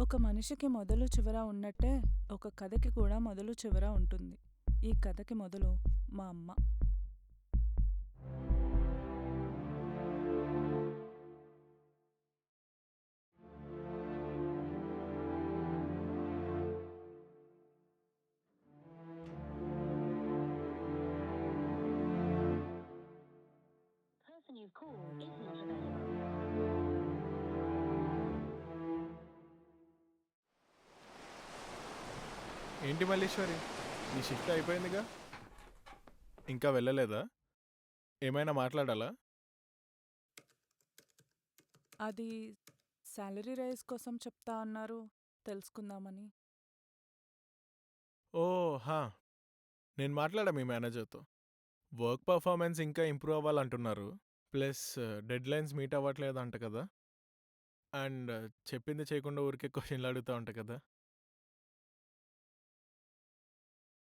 ఒక మనిషికి మొదలు చివర ఉన్నట్టే ఒక కథకి కూడా మొదలు చివర ఉంటుంది. ఈ కథకి మొదలు మా అమ్మ. person you've called is not available. ఏంటి మల్లీశ్వరి, నీ షిఫ్ట్ అయిపోయిందిగా, ఇంకా వెళ్ళలేదా? ఏమైనా మాట్లాడాలా? అది శాలరీ రైజ్ కోసం చెప్తా అన్నారు, తెలుసుకుందామని. ఓ హా, నేను మాట్లాడా మీ మేనేజర్తో. వర్క్ పర్ఫార్మెన్స్ ఇంకా ఇంప్రూవ్ అవ్వాలంటున్నారు. ప్లస్ డెడ్ లైన్స్ మీట్ అవ్వట్లేదు అంట కదా. అండ్ చెప్పింది చేయకుండా ఊరికే క్వశ్చన్లు అడుగుతూ ఉంటా కదా.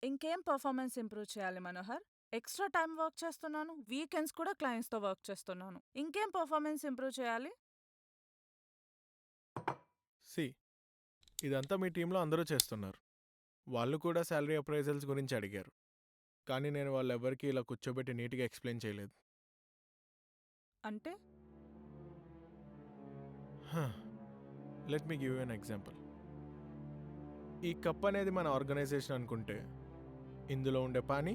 ఇంకేం పర్ఫార్మెన్స్ ఇంప్రూవ్ చేయాలి మనోహర్? ఎక్స్ట్రా టైం వర్క్ చేస్తున్నాను, వీకెండ్స్ కూడా క్లయింట్స్తో వర్క్ చేస్తున్నాను. ఇంకేం పర్ఫార్మెన్స్ ఇంప్రూవ్ చేయాలి? సి, ఇదంతా మీ టీంలో అందరూ చేస్తున్నారు. వాళ్ళు కూడా శాలరీ అప్రైజల్స్ గురించి అడిగారు, కానీ నేను వాళ్ళెవ్వరికీ ఇలా కూర్చోబెట్టి నీట్గా ఎక్స్ప్లెయిన్ చేయలేదు. అంటే let me give you an example. ఈ కప్ అనేది మన ఆర్గనైజేషన్ అనుకుంటే, ఇందులో ఉండే పని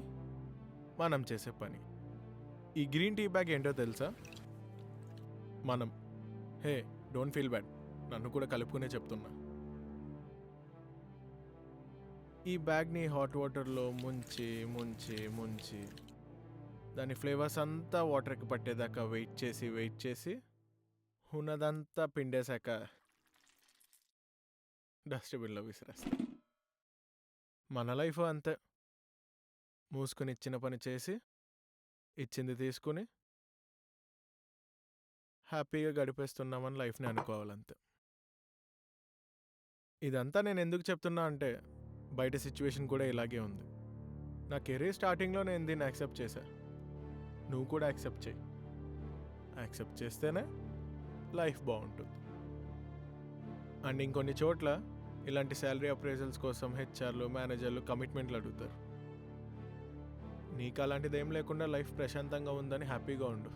మనం చేసే పని. ఈ గ్రీన్ టీ బ్యాగ్ ఏంటో తెలుసా? మనం. హే, డోంట్ ఫీల్ బ్యాడ్, నన్ను కూడా కలుపుకునే చెప్తున్నా. ఈ బ్యాగ్ని హాట్ వాటర్లో ముంచి ముంచి ముంచి దాని ఫ్లేవర్స్ అంతా వాటర్కి పట్టేదాకా వెయిట్ చేసి ఉన్నదంతా పిండేశాక డస్ట్బిన్లో విసిరేస్తా. మన లైఫ్ అంతే. మూసుకుని ఇచ్చిన పని చేసి ఇచ్చింది తీసుకుని హ్యాపీగా గడిపేస్తున్నామని లైఫ్ని అనుకోవాలంతే. ఇదంతా నేను ఎందుకు చెప్తున్నా అంటే, బయట సిచ్యువేషన్ కూడా ఇలాగే ఉంది. నా కెరీర్ స్టార్టింగ్లో నేను దీన్ని యాక్సెప్ట్ చేశా. నువ్వు కూడా యాక్సెప్ట్ చేయి. యాక్సెప్ట్ చేస్తేనే లైఫ్ బాగుంటుంది. అండ్ ఇంకొన్ని చోట్ల ఇలాంటి శాలరీ అప్రైజల్స్ కోసం హెచ్ఆర్లు, మేనేజర్లు కమిట్మెంట్లు అడుగుతారు. నీకు అలాంటిది ఏం లేకుండా లైఫ్ ప్రశాంతంగా ఉందని హ్యాపీగా ఉండు.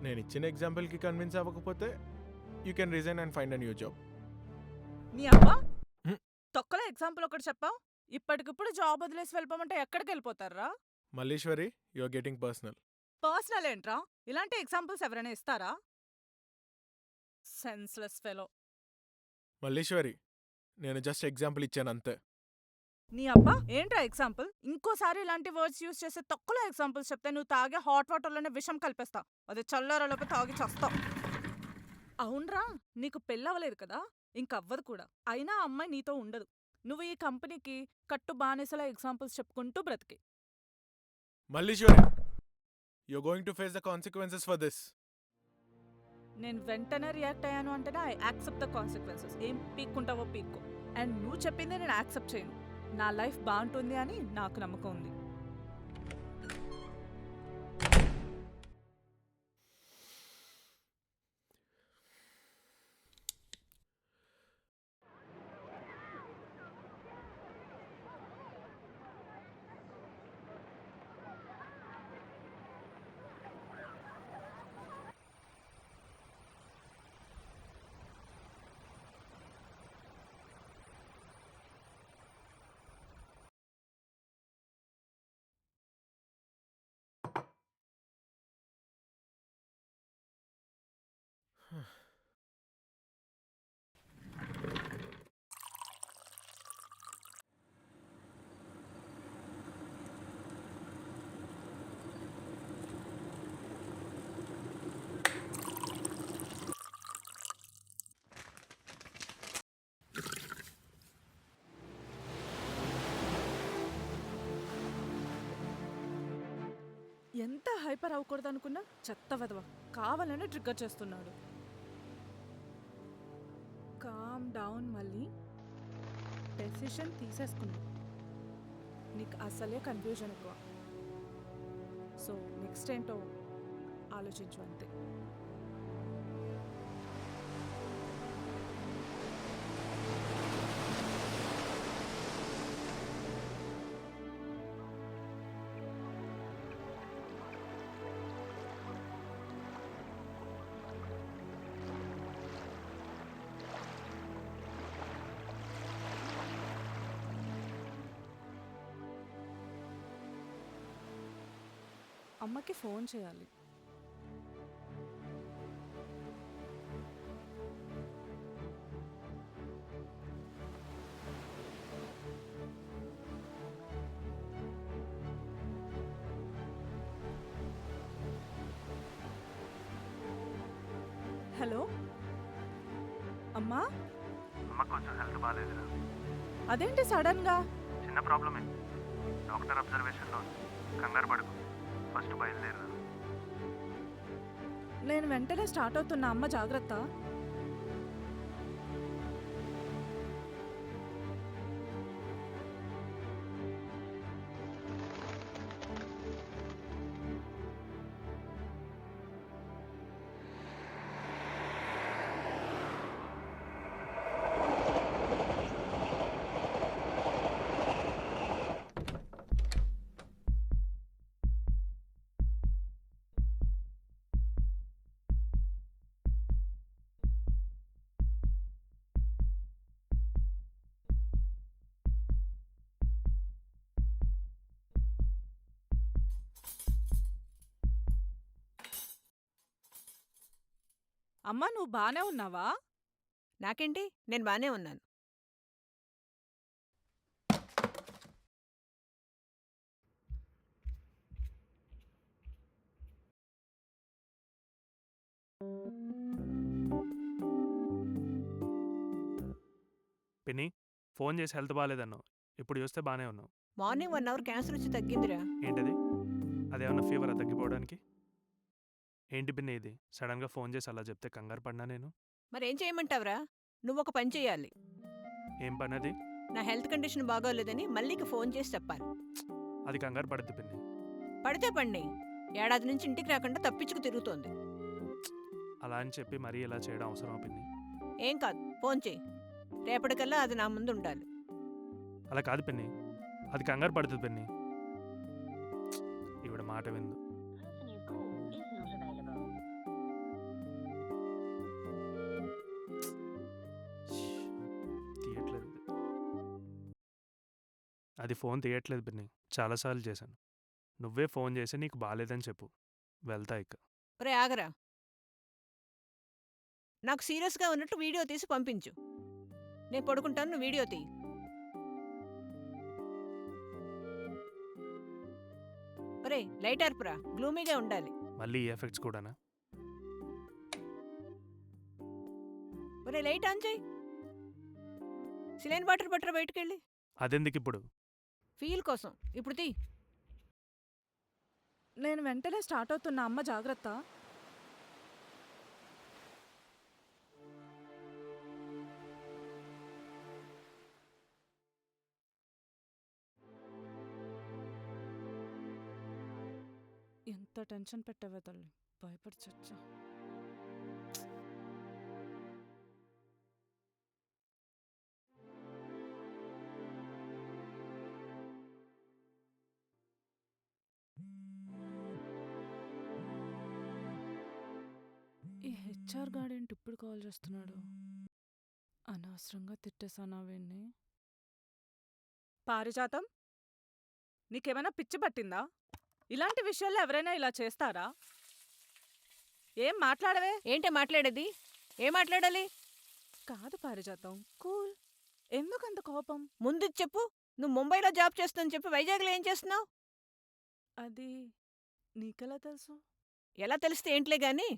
నేను ఇచ్చిన ఎగ్జాంపుల్కి కన్విన్స్ అవ్వకపోతే you can resign and find a new job. నీ అమ్మ తొక్కలో ఎగ్జాంపుల్ ఒకటి చెప్పావు, ఇప్పటికిప్పుడు జాబ్ వదిలేసి వెళ్ళిపోమంటే ఎక్కడికి వెళ్ళిపోతారా? Malleswari, you are getting personal. Personal ఏంట్రా? ఇలాంటి ఎగ్జాంపుల్స్ ఎవరైనా ఇస్తారా? Senseless fellow. మల్లీశ్వరి, నేను జస్ట్ ఎగ్జాంపుల్ ఇచ్చాను అంతే. నీ అబ్బా ఏంట్రా ఎగ్జాంపుల్? ఇంకోసారి ఇలాంటి వర్డ్స్ యూజ్ చేసే తొక్కలో ఎగ్జాంపుల్స్ చెప్తే నువ్వు తాగే హాట్ వాటర్లోనే విషం కలిపేస్తావు. అది చల్లారలోపే తాగి చస్తావు. అవునరా, నీకు పెళ్ళవలేదు కదా, ఇంకవ్వదు కూడా. అయినా ఆ అమ్మాయి నీతో ఉండదు. నువ్వు ఈ కంపెనీకి కట్టు బానిసల ఎగ్జాంపుల్స్ చెప్పుకుంటూ బ్రతికి. Malleswari, you are going to face the consequences for this. నేను వెంటనే రియాక్ట్ అయ్యాను అంటేనే ఐ యాక్సెప్ట్ ద కాన్సిక్వెన్సెస్. ఏం పీక్కుంటావో పీక్కో. అండ్ నువ్వు చెప్పిందే నేను యాక్సెప్ట్ చేయను. నా లైఫ్ బాగుంటుంది అని నాకు నమ్మకం ఉంది. ఎంత హైపర్ అవ్వకూడదు అనుకున్నా చెత్త వెదవ కావాలని ట్రిగ్గర్ చేస్తున్నాడు. Calm down. మళ్ళీ డెసిషన్ తీసేసుకున్నా. నీకు అసలే కన్ఫ్యూజన్ ఎక్కువ. సో నెక్స్ట్ ఏంటో ఆలోచించు అంతే. అమ్మకి ఫోన్ చేయాలి. హలో అమ్మా, అమ్మ కొంచెం హెల్త్ బాగాలేదురా. అదేంటి సడన్ గా? చిన్న ప్రాబ్లమే. డాక్టర్ అబ్జర్వేషన్లో ఉంది. కంగారు పడుకు. ఫస్ట్ బయలుదేరు. నేను వెంటనే స్టార్ట్ అవుతున్నా, అమ్మ జాగ్రత్త. అమ్మా, నువ్వు బానే ఉన్నావా? నాకేంటి, నేను బానే ఉన్నాను. పిన్ని, ఫోన్ చేసి హెల్త్ బాగాలేదన్నావు. ఇప్పుడు చూస్తే బాగానే ఉన్నావు. మార్నింగ్ 1 అవర్ క్యాన్సర్ వచ్చి తగ్గిందిరా. ఏంటది? అదేమన్నా ఫీవరా తగ్గిపోవడానికి? ఏంటి పిన్ని ఇది? సడన్గా ఫోన్ చేసి అలా చెప్తే కంగారు పడినా నేను. మరేం చేయమంటావురా? నువ్వొక పని చెయ్యాలి. ఏం పని అది? నా హెల్త్ కండిషన్ బాగోలేదని మల్లీకి ఫోన్ చేసి చెప్పాలి. అది కంగారు పడుద్ది పిన్ని. పడితే పడిని, ఏడాది నుంచి ఇంటికి రాకుండా తప్పించుకు తిరుగుతోంది. అలా అని చెప్పి మరీ ఇలా చేయడం అవసరమా పిన్ని? ఏం కాదు, ఫోన్ చెయ్యి. రేపటికల్లా అది నా ముందు ఉండాలి. అలా కాదు పిన్ని, అది కంగారు పడుతుంది పిన్ని. ఈవిడ మాట విందు. Person you've called is not available. తీయట్లేదు ఇది. అది ఫోన్ తీయట్లేదు పిన్ని. చాలాసార్లు చేశాను. నువ్వే ఫోన్ చేసి నీకు బాగాలేదని చెప్పు. వెళ్తా ఇక. ఒరే ఆగరా, నాకు సీరియస్గా ఉన్నట్టు వీడియో తీసి పంపించు. నేను పడుకుంటాను, నువ్వు వీడియో తీ. ఒరే లైట్ అర్పురా, గ్లూమీగా ఉండాలి. మళ్ళీ ఈ ఎఫెక్ట్స్ కూడానా? ఒరే లైట్ ఆన్ చేయి. సిలైన్ వాటర్ పట్టరా బయటకెళ్ళి. అదెందుకు ఇప్పుడు? ఫీల్ కోసం ఇప్పుడు తీ. నేను వెంటనే స్టార్ట్ అవుతున్నా, అమ్మ జాగ్రత్త. ఎంత టెన్షన్ పెట్టావే తల్లి, భయపడి చచ్చా. ఈ హెచ్ఆర్ గాడేంటి ఇప్పుడు కాల్ చేస్తున్నాడు? అనవసరంగా తిట్టేశానా వీణ్ణి? పారిజాతం, నీకేమైనా పిచ్చి పట్టిందా? ఇలాంటి విషయాల్లో ఎవరైనా ఇలా చేస్తారా? ఏం మాట్లాడవే? ఏంటే మాట్లాడేది? ఏం మాట్లాడాలి? కాదు పారిజాతం, కూల్. ఎందుకంత కోపం? ముందు చెప్పు. నువ్వు ముంబైలో జాబ్ చేస్తుందని చెప్పి వైజాగ్లో ఏం చేస్తున్నావు? అది నీకెలా తెలుసు? ఎలా తెలిస్తే ఏంట్లే గాని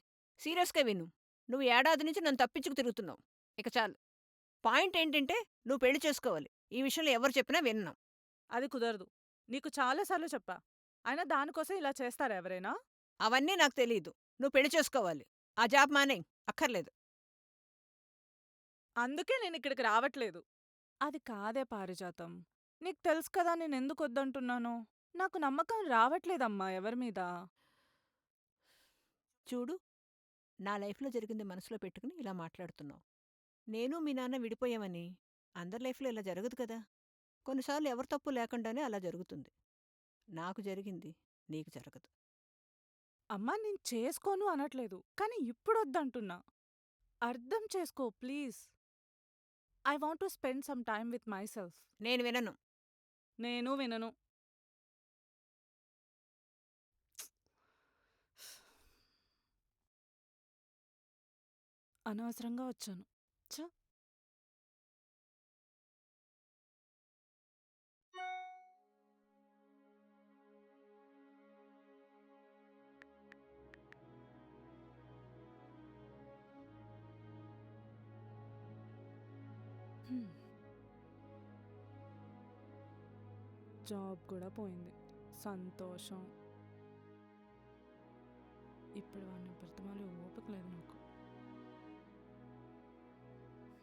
సీరియస్గా విను. నువ్వు ఏడాది నుంచి నన్ను తప్పించుకు తిరుగుతున్నావు. ఇక చాలు. పాయింట్ ఏంటంటే నువ్వు పెళ్లి చేసుకోవాలి. ఈ విషయంలో ఎవరు చెప్పినా విన్నాం. అది కుదరదు. నీకు చాలాసార్లు చెప్పా. అయినా దానికోసం ఇలా చేస్తారా ఎవరైనా? అవన్నీ నాకు తెలియదు. నువ్వు పెళ్లి చేసుకోవాలి. ఆ జాబ్ మానేయ్, అక్కర్లేదు. అందుకే నేను ఇక్కడికి రావట్లేదు. అది కాదే పారిజాతం, నీకు తెలుసు కదా నేనెందుకు వద్దంటున్నాను. నాకు నమ్మకం రావట్లేదమ్మా ఎవరి మీద. చూడు, నా లైఫ్లో జరిగింది మనసులో పెట్టుకుని ఇలా మాట్లాడుతున్నావు. నేను మీ నాన్న విడిపోయామని అందరి లైఫ్లో ఇలా జరగదు కదా. కొన్నిసార్లు ఎవరి తప్పు లేకుండానే అలా జరుగుతుంది. నాకు జరిగింది, నీకు జరగదు. అమ్మా నేను చేసుకోను అనట్లేదు, కానీ ఇప్పుడొద్దంటున్నా. అర్థం చేసుకో please. I want to spend some time with my self. నేను వినను. నేను వినను. అనవసరంగా వచ్చాను. ఛ! జాబ్ కూడా పోయింది. సంతోషం. ఇప్పుడు వాడిని బ్రతమాలే ఓపిక లేదు నాకు.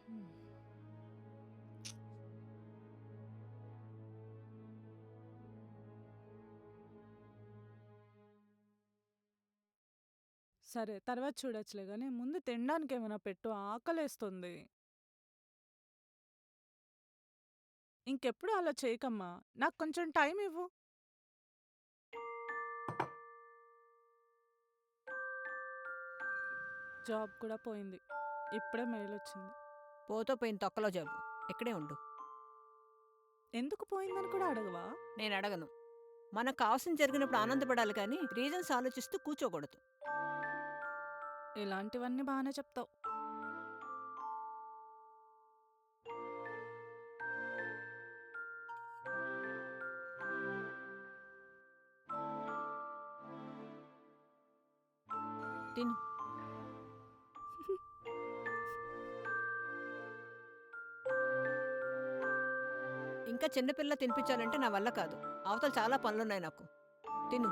హ్మ్. సరే తర్వాత చూడొచ్చులే గానీ ముందు తినడానికి ఏమైనా పెట్టు, ఆకలేస్తుంది. ఇంకెప్పుడు అలా చేయకమ్మా. నాకు కొంచెం టైం ఇవ్వు. జాబ్ కూడా పోయింది. ఇప్పుడే మెయిల్ వచ్చింది. పోతో పోయిన తొక్కలో జాబు. ఇక్కడే ఉండు. ఎందుకు పోయిందని కూడా అడగవా? నేను అడగను. మనకు కావాల్సింది జరిగినప్పుడు ఆనందపడాలి కానీ రీజన్స్ ఆలోచిస్తూ కూర్చోకూడదు. ఇలాంటివన్నీ బాగానే చెప్తావు. తిను. ఇంకా చిన్నపిల్ల తినిపించాలంటే నా వల్ల కాదు. అవతల చాలా పనులున్నాయి నాకు. తిను.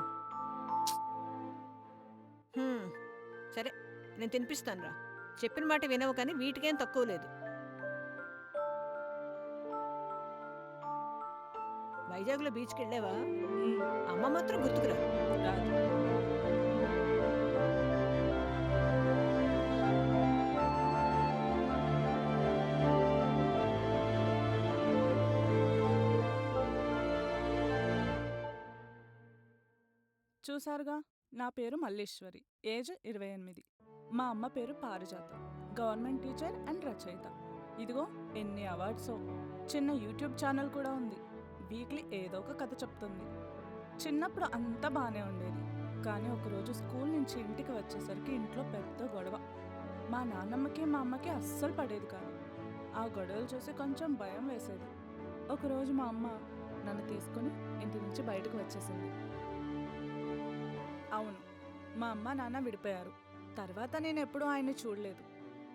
సరే నేను తినిపిస్తానురా. చెప్పిన మాట వినవు కానీ వీటికేం తక్కువ లేదు. వైజాగ్లో బీచ్కి వెళ్ళావా? ఉమ్, అమ్మ మాత్రం గుర్తుకురా. రాదు. చూసారుగా, నా పేరు మల్లీశ్వరి, ఏజ్ 28. మా అమ్మ పేరు పారిజాత, గవర్నమెంట్ టీచర్ అండ్ రచయిత. ఇదిగో ఎన్ని అవార్డ్సో. చిన్న యూట్యూబ్ ఛానల్ కూడా ఉంది. వీక్లీ ఏదో ఒక కథ చెప్తుంది. చిన్నప్పుడు అంతా బాగానే ఉండేది, కానీ ఒకరోజు స్కూల్ నుంచి ఇంటికి వచ్చేసరికి ఇంట్లో పెద్ద గొడవ. మా నాన్నమ్మకి మా అమ్మకి అస్సలు పడేది కాదు. ఆ గొడవలు చూసి కొంచెం భయం వేసేది. ఒకరోజు మా అమ్మ నన్ను తీసుకుని ఇంటి నుంచి బయటకు వచ్చేసింది. అవును, మా అమ్మ నాన్న విడిపోయారు. తర్వాత నేను ఎప్పుడూ ఆయన్ని చూడలేదు.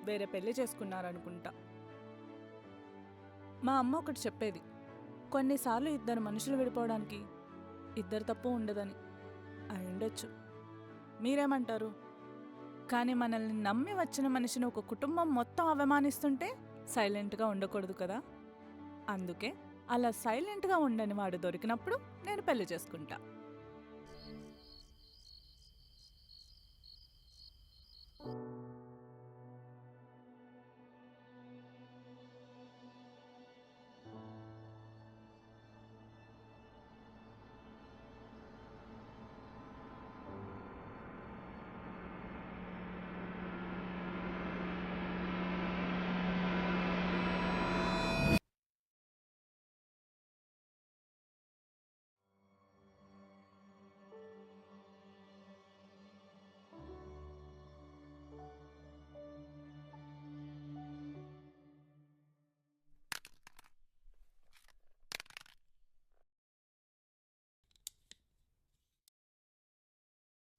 వేరే పెళ్లి చేసుకున్నారనుకుంటా. మా అమ్మ ఒకటి చెప్పేది, కొన్నిసార్లు ఇద్దరు మనుషులు విడిపోవడానికి ఇద్దరు తప్పు ఉండదని. అయి ఉండొచ్చు. మీరేమంటారు? కానీ మనల్ని నమ్మి వచ్చిన మనిషిని ఒక కుటుంబం మొత్తం అవమానిస్తుంటే సైలెంట్గా ఉండకూడదు కదా. అందుకే అలా సైలెంట్గా ఉండని వాడు దొరికినప్పుడు నేను పెళ్లి చేసుకుంటా.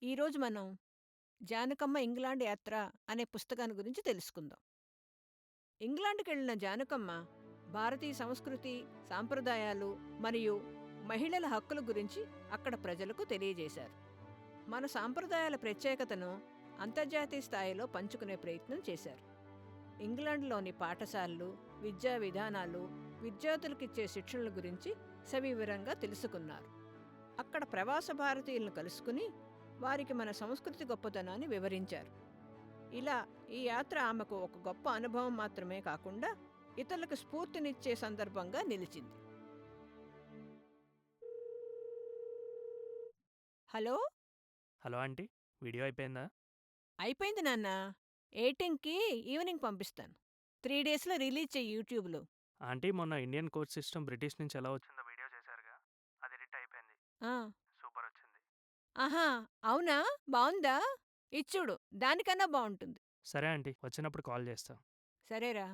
ఈరోజు మనం జానకమ్మ ఇంగ్లాండ్ యాత్ర అనే పుస్తకాన్ని గురించి తెలుసుకుందాం. ఇంగ్లాండ్కి వెళ్ళిన జానకమ్మ భారతీయ సంస్కృతి, సాంప్రదాయాలు మరియు మహిళల హక్కుల గురించి అక్కడ ప్రజలకు తెలియజేశారు. మన సాంప్రదాయాల ప్రత్యేకతను అంతర్జాతీయ స్థాయిలో పంచుకునే ప్రయత్నం చేశారు. ఇంగ్లాండ్లోని పాఠశాలలు, విద్యా విధానాలు, విద్యార్థులకిచ్చే శిక్షణల గురించి సవివరంగా తెలుసుకున్నారు. అక్కడ ప్రవాస భారతీయులను కలుసుకుని వారికి మన సంస్కృతి గొప్పతనాన్ని వివరించారు. ఇలా ఈ యాత్ర ఆమెకు ఒక గొప్ప అనుభవం మాత్రమే కాకుండా ఇతరులకు స్ఫూర్తినిచ్చే సందర్భంగా నిలిచింది. హలో, హలో ఆంటీ, వీడియో అయిపోయిందా? అయిపోయింది నాన్న. 18కి ఈవినింగ్ పంపిస్తాను. 3 డేస్లో రిలీజ్ చెయ్యి యూట్యూబ్లో. ఆంటీ, మొన్న ఇండియన్ కోర్ట్ సిస్టమ్ బ్రిటిష్ నుంచి ఎలా వచ్చిందో వీడియో చేశారుగా, అది ఎడిట్ అయిపోయింది. ఆ, సూపర్ వచ్చింది. ఆహా, అవునా? బావుందా? ఇచ్చుడు, దానికన్నా బావుంటుంది. సరే ఆంటీ, వచ్చినప్పుడు కాల్ చేస్తా. సరేరా.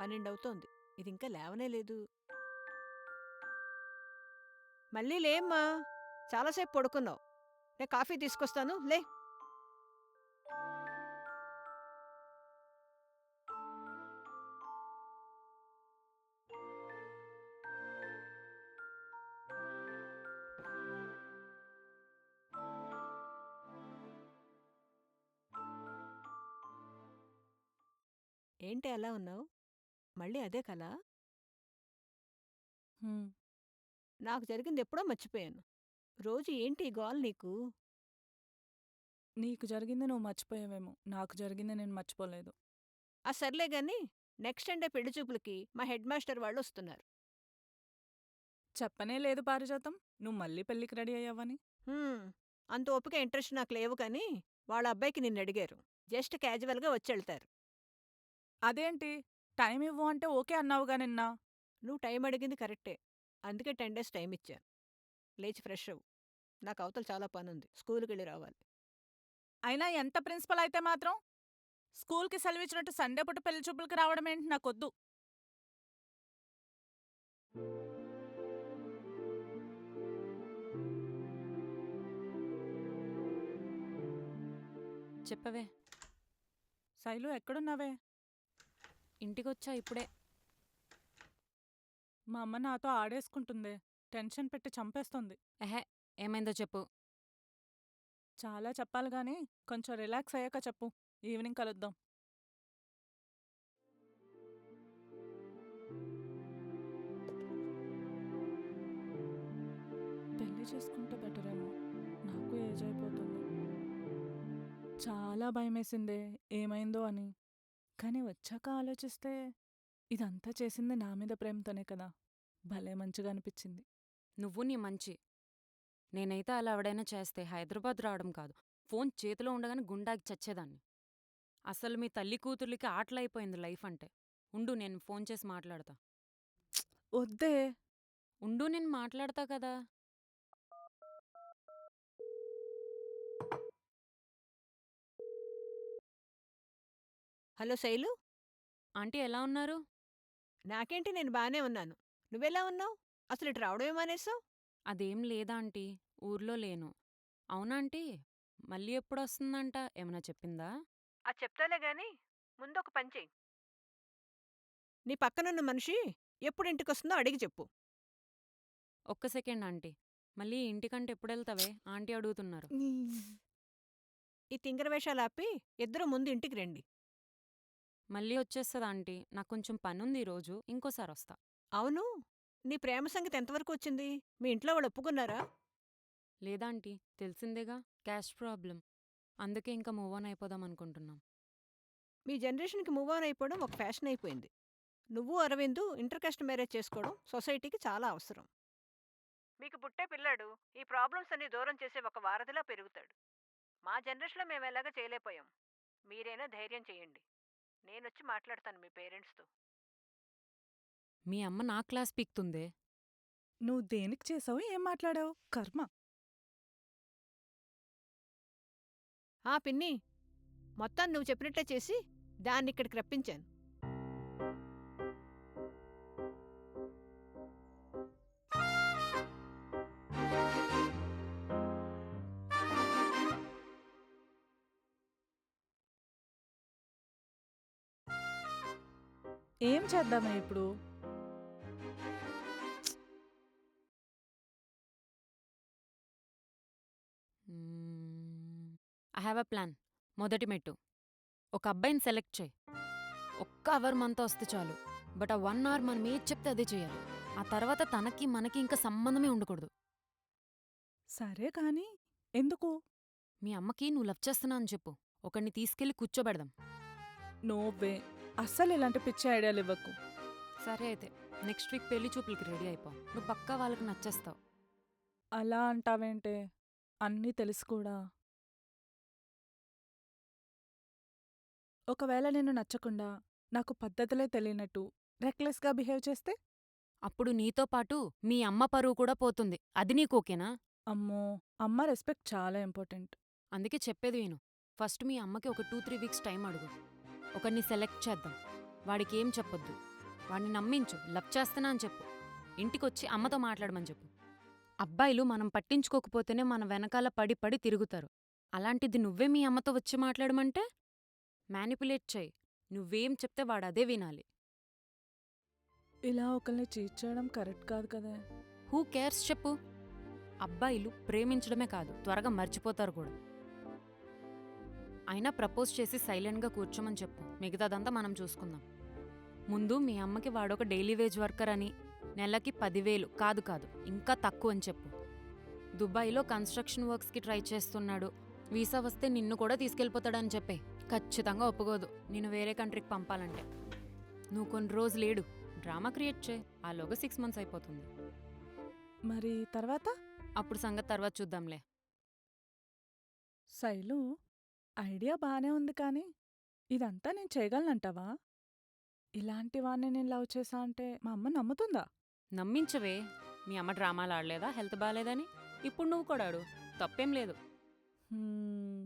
పన్నెండవుతోంది, ఇది ఇంకా లేవనే లేదు. మళ్ళీ లేమ్మా, చాలాసేపు పడుకున్నావు. నేను కాఫీ తీసుకొస్తాను, లే. ఏంటి అలా ఉన్నావు? మళ్ళీ అదే కలా? హ్మ్. నాకు జరిగింది ఎప్పుడో మర్చిపోయాను. రోజు ఏంటి ఈ గోల నీకు? నీకు జరిగింది నువ్వు మర్చిపోయావేమో. నాకు జరిగింది నేను మర్చిపోలేదు. ఆ సర్లే గాని, నెక్స్ట్ సండే పెళ్లి చూపులకి మా హెడ్ మాస్టర్ వాళ్ళు వస్తున్నారు. చెప్పనే లేదు పారిజాతం, నువ్వు మళ్ళీ పెళ్ళికి రెడీ అయ్యావని. హ్మ్, అంత ఓపిక ఇంట్రెస్ట్ నాకు లేవు కానీ వాళ్ళ అబ్బాయికి నిన్ను అడిగారు. జస్ట్ క్యాజువల్గా వచ్చెళ్తారు. అదేంటి, టైం ఇవ్వు అంటే ఓకే అన్నావుగా నిన్న. నువ్వు టైం అడిగింది కరెక్టే, అందుకే 10 డేస్ టైం ఇచ్చాను. లేచి ఫ్రెష్ అవ్వు, నాకు అవతల చాలా పనుంది, స్కూల్కి వెళ్ళి రావాలి. అయినా ఎంత ప్రిన్సిపల్ అయితే మాత్రం స్కూల్కి సెలవిచ్చినట్టు సండే పూట పెళ్లి చూపులకి రావడం ఏంటి? నాకొద్దు. చెప్పవే. శైలు, ఎక్కడున్నావే? ఇంటికొచ్చా ఇప్పుడే. మా అమ్మ నాతో ఆడేసుకుంటుందే, టెన్షన్ పెట్టి చంపేస్తుంది. ఎహే, ఏమైందో చెప్పు. చాలా చెప్పాలి గాని కొంచెం రిలాక్స్ అయ్యాక చెప్పు. ఈవినింగ్ కలుద్దాం. పెళ్లి చేసుకుంటే బెటరేమో, నాకు ఏజ్ అయిపోతుంది. చాలా భయమేసిందే ఏమైందో అని. కానీ వచ్చాక ఆలోచిస్తే ఇదంతా చేసింది నా మీద ప్రేమతోనే కదా. భలే మంచిగా అనిపించింది. నువ్వు నీ మంచి. నేనైతే అలా ఎవడైనా చేస్తే హైదరాబాద్ రావడం కాదు, ఫోన్ చేతిలో ఉండగానే గుండాకి చచ్చేదాన్ని. అసలు మీ తల్లి కూతుర్లకి ఆటలైపోయింది లైఫ్ అంటే. ఉండు, నేను ఫోన్ చేసి మాట్లాడతా. వద్దే. ఉండు, నేను మాట్లాడతా కదా. హలో శైలు. ఆంటీ ఎలా ఉన్నారు? నాకేంటి, నేను బానే ఉన్నాను. నువ్వెలా ఉన్నావు? అసలు ఇటు రావడమే మానేసావు? అదేం లేదా ఆంటీ, ఊర్లో లేను. అవునాంటీ, మళ్ళీ ఎప్పుడొస్తుందంట, ఏమన్నా చెప్పిందా? అది చెప్తాలే గాని ముందు ఒక పని చెయ్యి. నీ పక్కనున్న మనిషి ఎప్పుడు ఇంటికొస్తుందో అడిగి చెప్పు. ఒక్క సెకండ్ ఆంటీ, మళ్ళీ ఇంటికంటే ఎప్పుడెళ్తావే? ఆంటీ అడుగుతున్నారు. ఈ తింగర వేషాలు ఆపి ఇద్దరు ముందు ఇంటికి రండి. మళ్ళీ వచ్చేస్తదా ఆంటీ? నాకు కొంచెం పనుంది ఈరోజు, ఇంకోసారి వస్తా. అవును, నీ ప్రేమ సంగతి ఎంతవరకు వచ్చింది? మీ ఇంట్లో వాళ్ళు ఒప్పుకున్నారా? లేదాంటీ, తెలిసిందేగా, క్యాష్ ప్రాబ్లం. అందుకే ఇంకా మూవ్ ఆన్ అయిపోదాం అనుకుంటున్నాం. మీ జనరేషన్కి మూవ్ ఆన్ అయిపోవడం ఒక ఫ్యాషన్ అయిపోయింది. నువ్వు అరవిందు ఇంటర్ కాస్ట్ మ్యారేజ్ చేసుకోవడం సొసైటీకి చాలా అవసరం. మీకు పుట్టే పిల్లాడు ఈ ప్రాబ్లమ్స్ అన్ని దూరం చేసే ఒక వారధిలా పెరుగుతాడు. మా జనరేషన్లో మేము ఎలాగా చేయలేకపోయాం. మీరైనా ధైర్యం చేయండి. నేనొచ్చి మాట్లాడతాను మీ పేరెంట్స్తో. మీ అమ్మ నా క్లాస్ పీక్తుందే. నువ్వు దేనికి చేసావు, ఏం మాట్లాడావు? కర్మ. ఆ పిన్ని, మొత్తం నువ్వు చెప్పినట్టే చేసి దాన్ని ఇక్కడికి రప్పించాను. ఏం చేద్దామే ఇప్పుడు? I have a plan. మొదటి మెట్టు, ఒక అబ్బాయిని సెలెక్ట్ చేయి. ఒక్క అవర్ మనతో వస్తే చాలు. బట్ ఆ 1 అవర్ మనం ఏది చెప్తే అదే చేయాలి. ఆ తర్వాత తనకి మనకి ఇంకా సంబంధమే ఉండకూడదు. సరే కానీ ఎందుకు? మీ అమ్మకి నువ్వు లవ్ చేస్తున్నా అని చెప్పు. ఒకడిని తీసుకెళ్లి కూర్చోబెడదాం. నోవే, అస్సలు ఇలాంటి పిచ్చి ఐడియాలు ఇవ్వకు. సరే అయితే నెక్స్ట్ వీక్ పెళ్లి చూపులకి రెడీ అయిపో. నువ్వు పక్కా వాళ్ళకి నచ్చేస్తావు. అలా అంటావేంటే? అన్నీ తెలుసు కూడా. ఒకవేళ నేను నచ్చకుండా, నాకు పద్ధతులే తెలియనట్టు రెక్లెస్గా బిహేవ్ చేస్తే? అప్పుడు నీతో పాటు మీ అమ్మ పరువు కూడా పోతుంది. అది నీకు ఓకేనా? అమ్మో, అమ్మ రెస్పెక్ట్ చాలా ఇంపార్టెంట్. అందుకే చెప్పేది విను. ఫస్ట్ మీ అమ్మకి ఒక 2-3 వీక్స్ టైం అడుగు. ఒకడిని సెలెక్ట్ చేద్దాం. వాడికేం చెప్పొద్దు. వాడిని నమ్మించు. లవ్ చేస్తున్నా అని చెప్పు. ఇంటికొచ్చి అమ్మతో మాట్లాడమని చెప్పు. అబ్బాయిలు మనం పట్టించుకోకపోతేనే మన వెనకాల పడి పడి తిరుగుతారు. అలాంటిది నువ్వే మీ అమ్మతో వచ్చి మాట్లాడమంటే? మ్యానిపులేట్ చెయ్యి. నువ్వేం చెప్తే వాడదే వినాలి. ఇలా ఒకరిని చీట్ చేయడం కరెక్ట్ కాదు కదా. హూ కేర్స్ చెప్పు. అబ్బాయిలు ప్రేమించడమే కాదు, త్వరగా మర్చిపోతారు కూడా. అయినా ప్రపోజ్ చేసి సైలెంట్గా కూర్చోమని చెప్పు. మిగతాదంతా మనం చూసుకుందాం. ముందు మీ అమ్మకి వాడొక డైలీ వేజ్ వర్కర్ అని, నెలకి 10,000 కాదు ఇంకా తక్కువ అని చెప్పు. దుబాయ్లో కన్స్ట్రక్షన్ వర్క్స్కి ట్రై చేస్తున్నాడు. వీసా వస్తే నిన్ను కూడా తీసుకెళ్ళిపోతాడని చెప్పే. ఖచ్చితంగా ఒప్పుకోదు నిన్ను వేరే కంట్రీకి పంపాలంటే. నువ్వు కొన్ని రోజులేడు, డ్రామా క్రియేట్ చేయి. ఆలోగా 6 months అయిపోతుంది. మరి తర్వాత? అప్పుడు సంగతి తర్వాత చూద్దాంలే. శైలు, ఐడియా బానే ఉంది కానీ ఇదంతా నేను చేయగలనంటావా? ఇలాంటి వాణ్ణి నేను లవ్ చేశా అంటే మా అమ్మ నమ్ముతుందా? నమ్మించవే. మీ అమ్మ డ్రామాలు ఆడలేదా హెల్త్ బాగాలేదని? ఇప్పుడు నువ్వు కూడా ఆడు, తప్పేం లేదు. హ్మ్.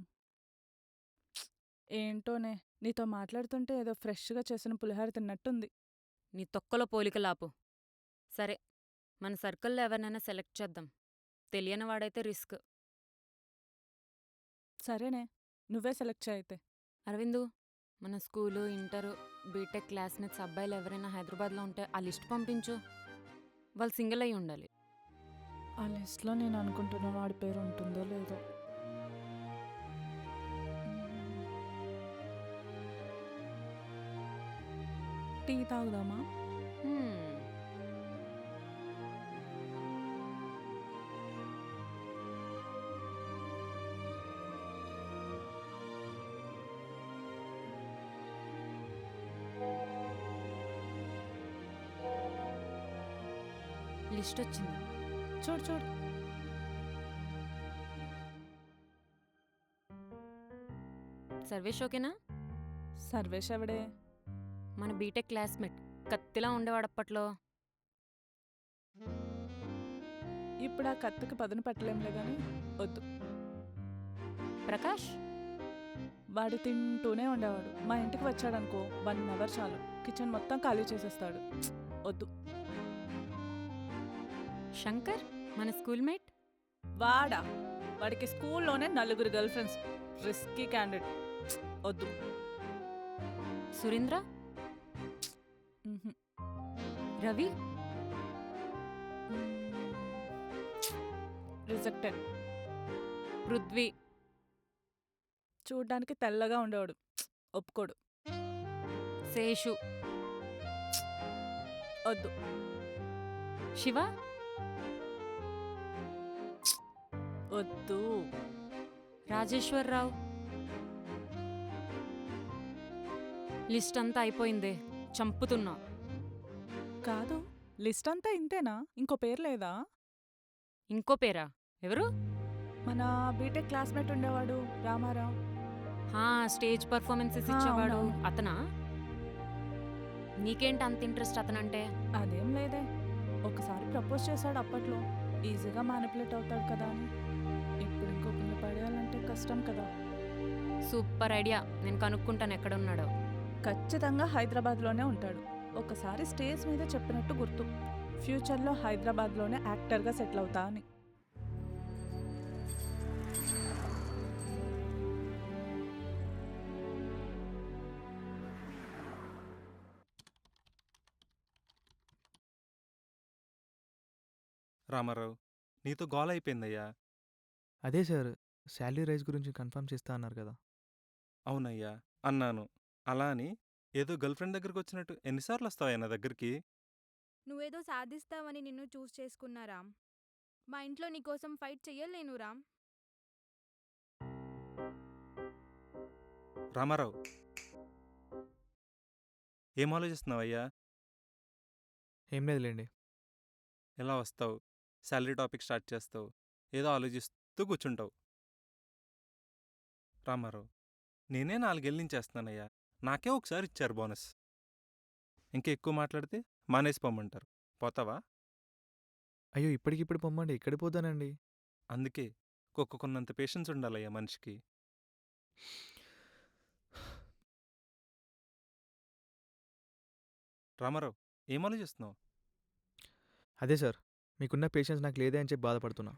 ఏంటోనే, నీతో మాట్లాడుతుంటే ఏదో ఫ్రెష్గా చేసిన పులిహోర తిన్నట్టుంది. నీ తొక్కలో పోలికలాపు. సరే, మన సర్కిల్లో ఎవరినైనా సెలెక్ట్ చేద్దాం. తెలియని వాడైతే రిస్క్. సరేనే, నువ్వే సెలెక్ట్ చేయి అయితే. అరవిందు, మన స్కూలు, ఇంటరు, బీటెక్ క్లాస్మేట్స్ అబ్బాయిలు ఎవరైనా హైదరాబాద్లో ఉంటే ఆ లిస్ట్ పంపించు. వాళ్ళు సింగిల్ అయి ఉండాలి. ఆ లిస్ట్లో నేను అనుకుంటున్న వాడి పేరు ఉంటుందో లేదో. టీ తాగుదామా? హ్మ్. లిస్ట్ వచ్చింది. చూడు చూడు. సర్వేష్ ఓకేనా? సర్వేష్ ఎవడే? మన బీటెక్ క్లాస్మేట్, కత్తిలా ఉండేవాడు అప్పట్లో. ఇప్పుడు ఆ కత్తికి పదును పెట్టలేంలే గాని వద్దు. ప్రకాష్, వాడు తింటూనే ఉండేవాడు. మా ఇంటికి వచ్చాడనుకో 1 hour చాలు, కిచెన్ మొత్తం ఖాళీ చేసేస్తాడు. వద్దు. శంకర్, మన స్కూల్మేట్. వాడా? వాడికి స్కూల్లోనే 4 గర్ల్ ఫ్రెండ్స్. Risky candidate. వద్దు. సురేంద్ర. మ్హూ. రవి. రిజెక్టెడ్. పృథ్వీ. చూడ్డానికి తెల్లగా ఉండేవాడు. ఒప్పుకోడు. శేషు. వద్దు. శివ. వద్దు. రాజేశ్వరరావు. లిస్ట్ అంతా అయిపోయిందే, చంపుతున్నా. కాదు, లిస్ట్ అంతా ఇంతేనా? ఇంకో పేరు లేదా? ఇంకో పేరా? ఎవరు? మన బీటెక్ క్లాస్మేట్ ఉండేవాడు, రామారావు. స్టేజ్ పర్ఫార్మెన్సెస్ ఆ, ఇచ్చేవాడు అవునవును. అతనా? నీకేంటి అంత ఇంట్రెస్ట్ అతనంటే? అదేం లేదే, ఒకసారి ప్రపోజ్ చేశాడు అప్పట్లో. ఈజీగా మ్యానిపులేట్ అవుతాడు కదా అని. ఇప్పుడు ఇంకొకరిని పడేయాలంటే కష్టం కదా. Super idea. నేను కనుక్కుంటాను ఎక్కడున్నాడో. ఖచ్చితంగా హైదరాబాద్లోనే ఉంటాడు. ఒకసారి స్టేజ్ మీద చెప్పినట్టు గుర్తు, ఫ్యూచర్లో హైదరాబాద్లోనే యాక్టర్గా సెటిల్ అవుతా అని. రామారావు, నీతో గోల అయిపోయిందయ్యా. అదే సార్, శాలరీ రైజ్ గురించి కన్ఫర్మ్ చేస్తా అన్నారు కదా. అవునయ్యా అన్నాను. అలా అని ఏదో గర్ల్ఫ్రెండ్ దగ్గరికి వచ్చినట్టు ఎన్నిసార్లు వస్తావయ్యా నా దగ్గరికి? నువ్వేదో సాధిస్తావని నిన్ను చూస్ చేసుకున్నారా? మా ఇంట్లో నీకోసం ఫైట్ చెయ్యలేను రామ్. రామారావు, ఏం ఆలోచిస్తున్నావయ్యా? ఏం లేదులేండి. ఎలా వస్తావు, శాలరీ టాపిక్ స్టార్ట్ చేస్తావు, ఏదో ఆలోచిస్తూ కూర్చుంటావు. రామారావు, నేనే 4 ఏళ్ళ నుంచి చేస్తున్నానయ్యా. నాకే ఒకసారి ఇచ్చారు బోనస్. ఇంకా ఎక్కువ మాట్లాడితే మానేసి పొమ్మంటారు. పోతావా? అయ్యో, ఇప్పటికిప్పుడు పొమ్మండి, ఎక్కడికి పోతానండి? అందుకే కొన్నంత పేషెన్స్ ఉండాలయ్యా మనిషికి. రామారావు, ఏం ఆలోచిస్తున్నావు? అదే సార్, మీకున్న పేషెన్స్ నాకు లేదే అని చెప్పి బాధపడుతున్నా.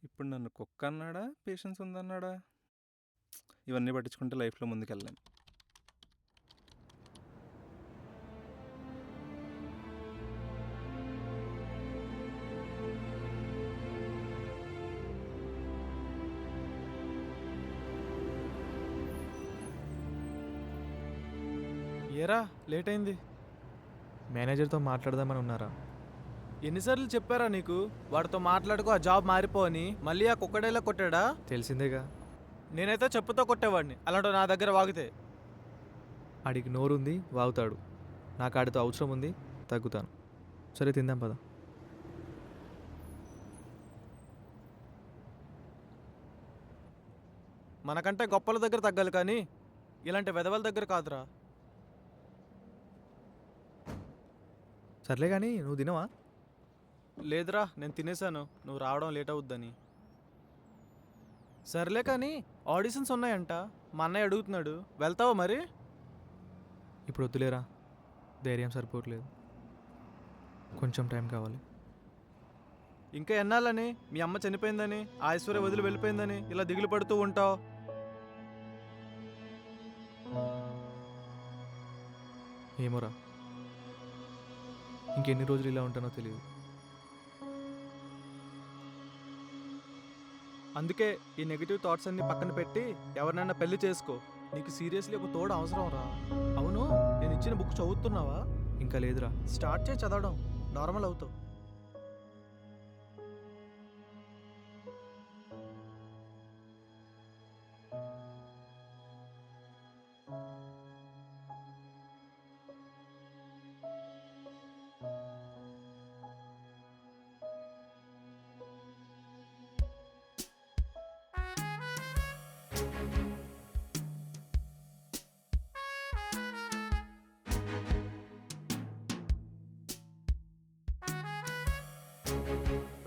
ఇప్పుడు నన్ను కుక్క అన్నాడా, పేషెన్స్ ఉందన్నాడా? ఇవన్నీ పట్టించుకుంటే లైఫ్లో ముందుకెళ్ళాం. ఏరా లేట్ అయింది. మేనేజర్తో మాట్లాడదామని ఉన్నారా? ఎన్నిసార్లు చెప్పారా నీకు వాడితో మాట్లాడుకో, ఆ జాబ్ మారిపోని? మళ్ళీ ఆ కుక్కడేలా కొట్టాడా? తెలిసిందేగా. నేనైతే చెప్పుతో కొట్టేవాడిని అలాంటి నా దగ్గర వాగితే. ఆడికి నోరుంది, వాగుతాడు. నాకు ఆడితో అవసరం ఉంది, తగ్గుతాను. సరే తిందాం పద. మనకంటే గొప్పల దగ్గర తగ్గాలి కానీ ఇలాంటి వెధవల దగ్గర కాదురా. సర్లే కానీ నువ్వు తినవా? లేదురా, నేను తినేసాను, నువ్వు రావడం లేట్ అవుద్దని. సర్లే కానీ ఆడిషన్స్ ఉన్నాయంట, మా అన్నయ్య అడుగుతున్నాడు, వెళ్తావా మరి? ఇప్పుడు వద్దులేరా, ధైర్యం సరిపోవట్లేదు. కొంచెం టైం కావాలి. ఇంకా ఎన్నాలని? మీ అమ్మ చనిపోయిందని, ఆ ఐశ్వర్య వదిలి వెళ్ళిపోయిందని ఇలా దిగులు పడుతూ ఉంటావు? ఏమోరా, ఇంకెన్ని రోజులు ఇలా ఉంటానో తెలియదు. అందుకే ఈ నెగిటివ్ థాట్స్ అన్ని పక్కన పెట్టి ఎవరినైనా పెళ్లి చేసుకో. నీకు సీరియస్లీ ఒక తోడు అవసరం రా. అవును, నేను ఇచ్చిన బుక్ చదువుతున్నావా? ఇంకా లేదురా. స్టార్ట్ చేయి చదవడం, నార్మల్ అవుతావు.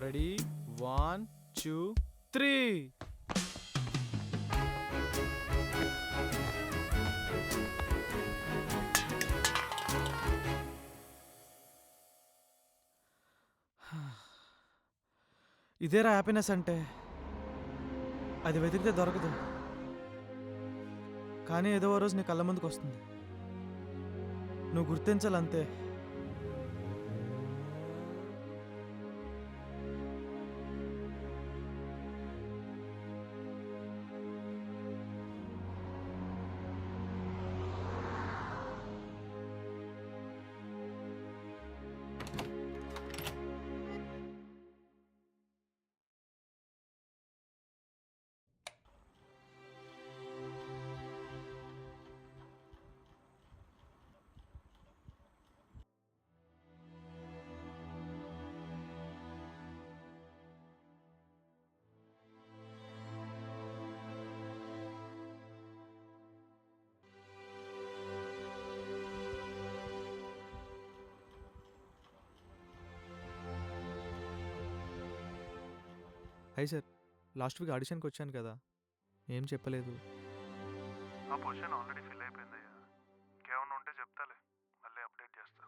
రెడీ, 1 2 3. ఇదేరా హ్యాపీనెస్ అంటే. అది వెతికితే దొరకదు, కానీ ఏదో ఓ రోజు నీ కళ్ళ ముందుకు వస్తుంది. నువ్వు గుర్తించాలంతే. హై సార్, లాస్ట్ వీక్ ఆడిషన్కి వచ్చాను కదా, ఏం చెప్పలేదు. ఆ పొజిషన్ ఆల్రెడీ ఫిల్ అయిపోయిందయ్యా. ఇంకేమన్నా ఉంటే చెప్తాలే, మళ్ళీ అప్డేట్ చేస్తా.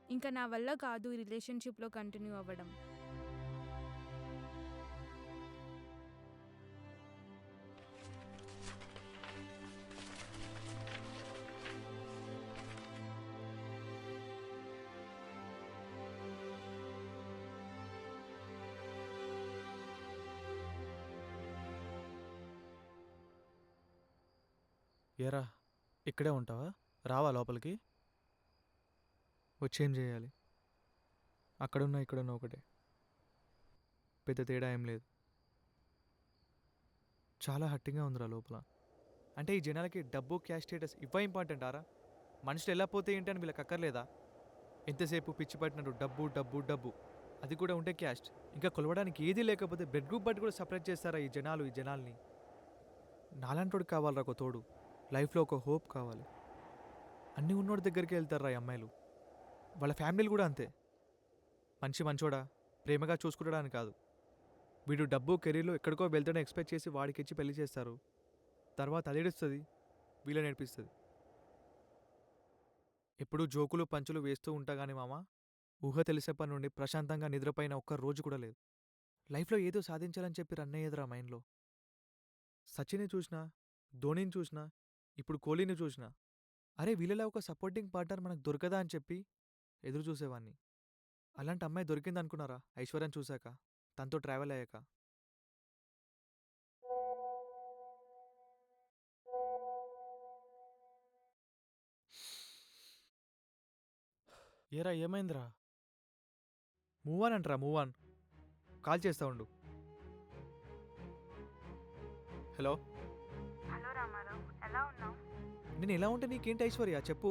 ఇంకా నా వల్ల కాదు ఈ రిలేషన్షిప్లో కంటిన్యూ అవ్వడం. ఏరా ఇక్కడే ఉంటావా? రావా లోపలికి? వచ్చేం చేయాలి? అక్కడున్నా ఇక్కడున్నా ఒకటే, పెద్ద తేడా ఏం లేదు. చాలా హట్టింగ్గా ఉందిరా లోపల. అంటే ఈ జనాలకి డబ్బు క్యాష్ స్టేటస్ ఇవ్వ ఇంపార్టెంట్ ఆరా? మనుషులు ఎలా పోతే ఏంటని వీళ్ళకి అక్కర్లేదా? ఎంతసేపు పిచ్చి పట్టినట్టు డబ్బు డబ్బు డబ్బు, అది కూడా ఉంటే క్యాస్ట్. ఇంకా కొలవడానికి ఏదీ లేకపోతే బ్లడ్ గ్రూప్ బట్టి కూడా సపరేట్ చేస్తారా ఈ జనాల్ని? నాలాంటోడు కావాలరా ఒక తోడు, లైఫ్లో ఒక హోప్ కావాలి. అన్నీ ఉన్నోడి దగ్గరికి వెళ్తారా ఈ అమ్మాయిలు. వాళ్ళ ఫ్యామిలీలు కూడా అంతే. మంచోడా ప్రేమగా చూసుకుంటాడా అని కాదు, వీడు డబ్బు కెరీర్లో ఎక్కడికో వెళ్తాడని ఎక్స్పెక్ట్ చేసి వాడికిచ్చి పెళ్లి చేస్తారు. తర్వాత అదేడుస్తుంది, వీళ్ళని నేర్పిస్తుంది. ఎప్పుడూ జోకులు పంచులు వేస్తూ ఉంటా గానీ మామ, ఊహ తెలిసేప్పటి నుండి ప్రశాంతంగా నిద్రపోయిన ఒక్క రోజు కూడా లేదు. లైఫ్లో ఏదో సాధించాలని చెప్పి రన్ అయ్యేదిరా మైండ్లో. సచిన్ని చూసినా, ధోనీని చూసినా, ఇప్పుడు కోహ్లీని చూసినా, అరే వీళ్ళలా ఒక సపోర్టింగ్ పార్ట్నర్ మనకు దొరకదా అని చెప్పి ఎదురు చూసేవాడిని. అలాంటి అమ్మాయి దొరికిందనుకున్నారా ఐశ్వర్యం చూశాక, తనతో ట్రావెల్ అయ్యాక. ఏరా ఏమైందిరా? మూవ్ ఆన్ అంటరా, మూవ్ ఆన్. కాల్ చేస్తా ఉండు. హలో. హలో రామారావు, ఎలా ఉన్నావు? నేను ఎలా ఉంటే నీకేంటి ఐశ్వర్య చెప్పు.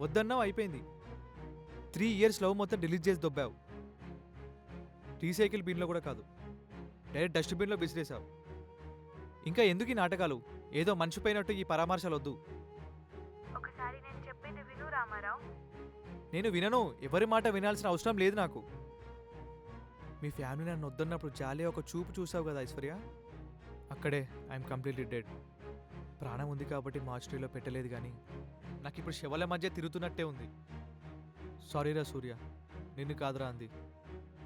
వద్దన్నావు అయిపోయింది. 3 years లవ్ మొత్తం డిలీట్ చేసి దొబ్బావు. రీసైకిల్ బిన్లో కూడా కాదు, డైరెక్ట్ డస్ట్బిన్లో విసిరేసావు. ఇంకా ఎందుకు ఈ నాటకాలు? ఏదో మర్చిపోయినట్టు ఈ పరామర్శలు వద్దు. ఒకసారి నేను చెప్పేది విను రామారావు. నేను వినను, ఎవరి మాట వినాల్సిన అవసరం లేదు నాకు. మీ ఫ్యామిలీ నన్ను వద్దన్నప్పుడు జాలే ఒక చూపు చూసావు కదా ఐశ్వర్య, అక్కడే ఐఎమ్ కంప్లీట్లీ డెడ్. ప్రాణం ఉంది కాబట్టి మార్చురీలో పెట్టలేదు కానీ నాకు ఇప్పుడు శవల మధ్య తిరుగుతున్నట్టే ఉంది. సారీరా సూర్య, నిన్ను కాదురా అంది.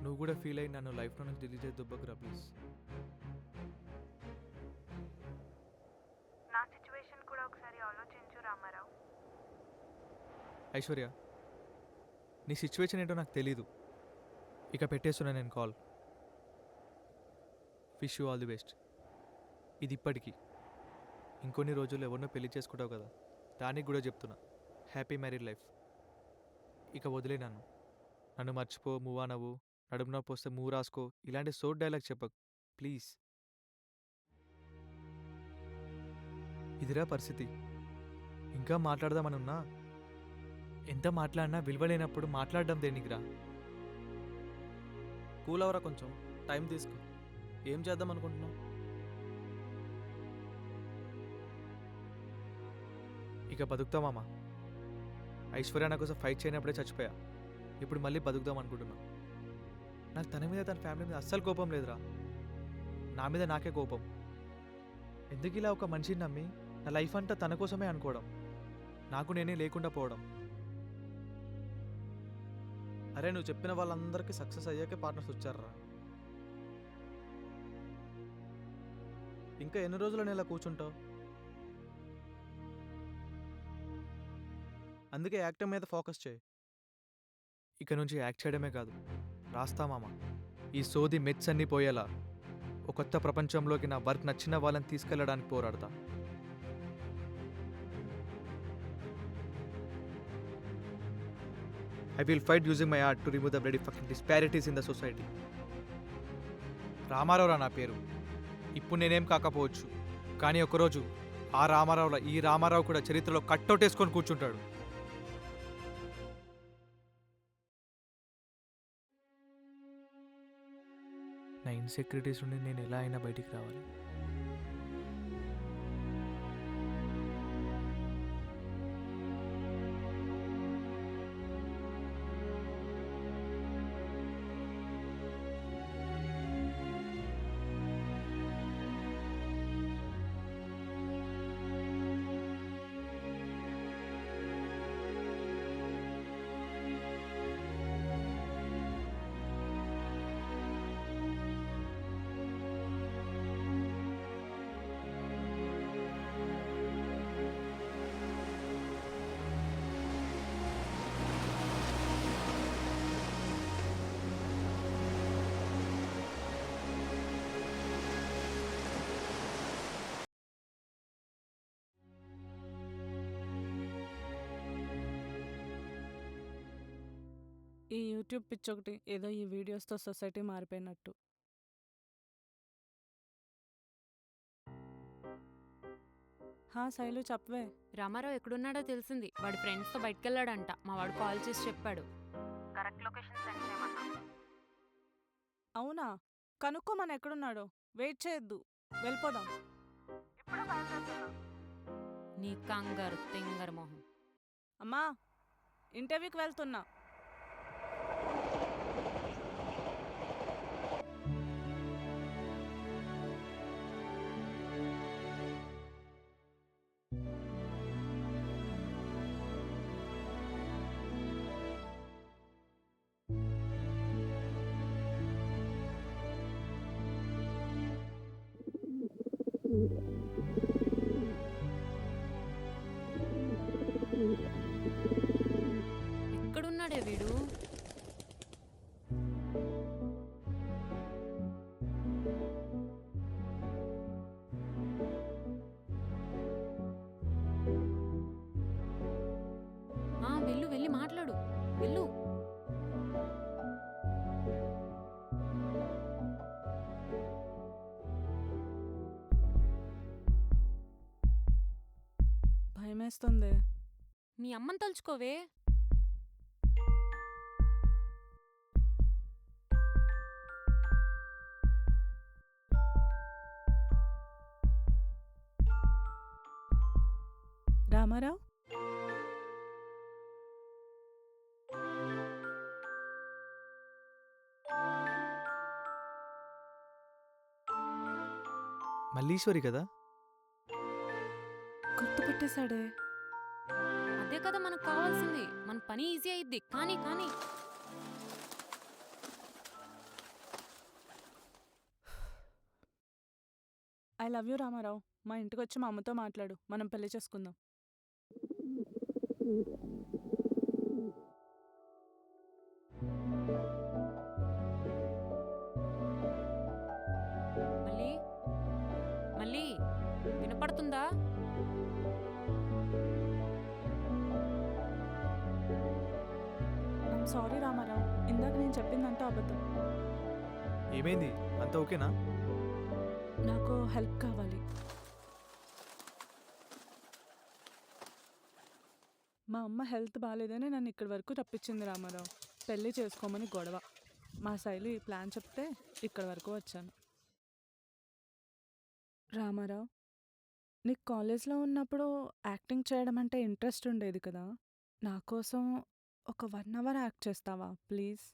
నువ్వు కూడా ఫీల్ అయ్యి నన్ను లైఫ్లో నుంచి డిలీట్ చేసి దుబ్బకురా ప్లీజ్. నా సిచ్యువేషన్ కూడా ఒకసారి ఆలోచించు రామారావు. ఐశ్వర్య, నీ సిచ్యువేషన్ ఏంటో నాకు తెలీదు. ఇక పెట్టేస్తున్నా నేను call. Wish you all the best. ఇది ఇప్పటికీ. ఇంకొన్ని రోజుల్లో ఎవరినో పెళ్లి చేసుకుంటావు కదా, దానికి కూడా చెప్తున్నా హ్యాపీ మ్యారీడ్ లైఫ్. ఇక వదిలే నన్ను మర్చిపో, మూవ్ ఆన్ అవ్వు, నడుము నొప్పి వస్తే మూవ్ రాసుకో, ఇలాంటి సోట్ డైలాగ్ చెప్పకు ప్లీజ్. ఇదిరా పరిస్థితి. ఇంకా మాట్లాడదామని ఉన్నా, ఎంత మాట్లాడినా విలువ లేనప్పుడు మాట్లాడడం దేనికిరా? కూల్ అవరా, కొంచెం టైం తీసుకో. ఏం చేద్దాం అనుకుంటున్నావు? ఇక బతుకుతామా? ఐశ్వర్య నా కోసం ఫైట్ చేయనప్పుడే చచ్చిపోయా, ఇప్పుడు మళ్ళీ బతుకుదాం అనుకుంటున్నా. నాకు తన మీద తన ఫ్యామిలీ మీద అస్సలు కోపం లేదురా, నా మీద నాకే కోపం. ఎందుకు ఇలా ఒక మనిషిని నమ్మి నా లైఫ్ అంతా తన కోసమే అనుకోవడం, నాకు నేనే లేకుండా పోవడం. అరే నువ్వు చెప్పిన వాళ్ళందరికీ సక్సెస్ అయ్యాకే పార్ట్నర్స్ వచ్చారా? ఇంకా ఎన్ని రోజులు నేను ఇలా కూర్చుంటావు? అందుకే యాక్టింగ్ మీద ఫోకస్ చేయి. ఇక నుంచి యాక్ట్ చేయడమే కాదు, రాస్తా మామ. ఈ సోది మెట్స్ అన్నీ పోయేలా ఒక కొత్త ప్రపంచంలోకి నా వర్క్ నచ్చిన వాళ్ళని తీసుకెళ్లడానికి పోరాడతా. I will fight using my art to remove the bloody fucking disparities in the society. రామారావురా నా పేరు. ఇప్పుడు నేనేం కాకపోవచ్చు, కానీ ఒకరోజు ఆ రామారావులో ఈ రామారావు కూడా చరిత్రలో కట్అవుట్ వేసుకొని కూర్చుంటాడు. నా ఇన్సెక్యూరిటీస్ నుండి నేను ఎలా అయినా బయటికి రావాలి. ఈ యూట్యూబ్ పిచ్చొకటి ఏదో ఈ వీడియోస్తో సొసైటీ మారిపోయినట్టు. శైలు చెప్పవే. రామారావు ఎక్కడున్నాడో తెలిసింది. వాడి ఫ్రెండ్స్తో బయటకెళ్ళాడంట. మా వాడు కాల్ చేసి చెప్పాడు. కరెక్ట్ లొకేషన్ సెండ్ చేయమన్నా. అవునా? కనుక్కోమని ఎక్కడున్నాడో. వెయిట్ చేయొద్దు, వెళ్ళిపోదాం. నీ కంగారు తింగర్ మొహం. అమ్మా, ఇంటర్వ్యూకి వెళ్తున్నా. ఎక్కడున్నాడే వీడు? వెళ్ళు, వెళ్ళి మాట్లాడు, వెళ్ళు. భయమేస్తుంది. మీ అమ్మని తలుచుకోవే. రామారావు, మల్లీశ్వరి కదా? గుర్తుపెట్టేశాడే. అదే కదా మనకు కావాల్సింది. మన పని ఈజీ అయ్యిద్ది. కానీ కానీ ఐ లవ్ యూ రామారావు. మా ఇంటికి వచ్చి మా అమ్మతో మాట్లాడు, మనం పెళ్లి చేసుకుందాం. మళ్ళీ మళ్ళీ వినపడుతుందా? ఐమ్ సారీ రామారావు, ఇందాక నేను చెప్పిందంతా అబద్ధం. ఏమైంది? అంతా ఓకేనా? నాకు హెల్ప్ కావాలి. మా అమ్మ హెల్త్ బాగాలేదని నన్ను ఇక్కడి వరకు రప్పించింది రామారావు. పెళ్ళి చేసుకోమని గొడవ. మా శైలు ఈ ప్లాన్ చెప్తే ఇక్కడి వరకు వచ్చాను. రామారావు, నీకు కాలేజ్లో ఉన్నప్పుడు యాక్టింగ్ చేయడం అంటే ఇంట్రెస్ట్ ఉండేది కదా. నా కోసం ఒక 1 అవర్ యాక్ట్ చేస్తావా ప్లీజ్?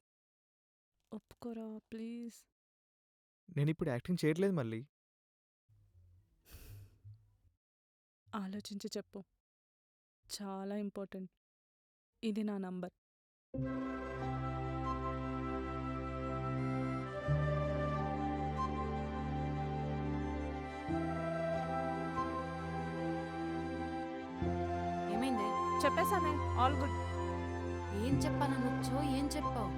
ఒప్పుకోరా ప్లీజ్. నేను ఇప్పుడు యాక్టింగ్ చేయట్లేదు మళ్ళీ. ఆలోచించి చెప్పు, చాలా ఇంపార్టెంట్. ఇది నా నంబర్. ఏమైంది? చెప్పేసానే, ఆల్ గుడ్. ఏం చెప్పాలనొచ్చో ఏం చెప్పావు?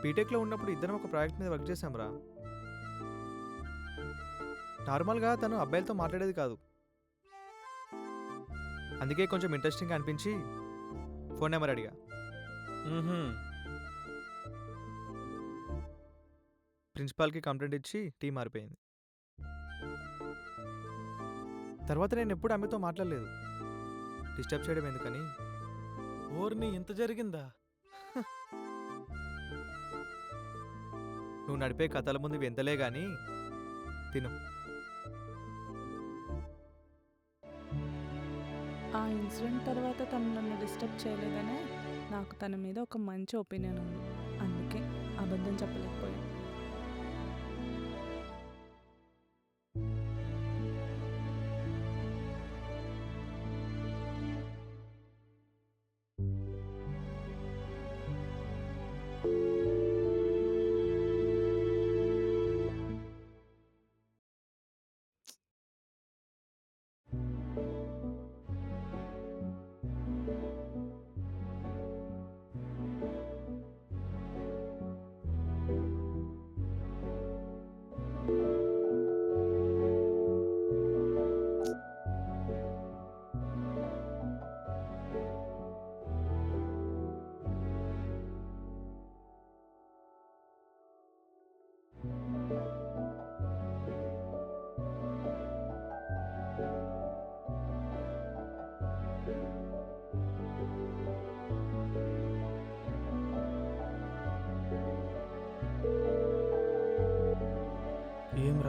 బీటెక్లో ఉన్నప్పుడు ఇద్దరం ఒక ప్రాజెక్ట్ మీద వర్క్ చేసాంరా. నార్మల్గా తను అబ్బాయిలతో మాట్లాడేది కాదు. అందుకే కొంచెం ఇంట్రెస్టింగ్ అనిపించి ఫోన్ నెంబర్ అడిగా. ప్రిన్సిపాల్కి కంప్లైంట్ ఇచ్చి టీం మారిపోయింది. తర్వాత నేను ఎప్పుడు ఆమెతో మాట్లాడలేదు. డిస్టర్బ్ చేయడం ఎందుకని. ఓర్ని ఇంత జరిగిందా? నువ్వు నడిపే కథల ముందు వింతలే గాని తిను. ఆ ఇన్సిడెంట్ తర్వాత తను నన్ను డిస్టర్బ్ చేయలేదనే నాకు తన మీద ఒక మంచి ఒపీనియన్ ఉంది. అందుకే అబద్ధం చెప్పలేకపోయాను.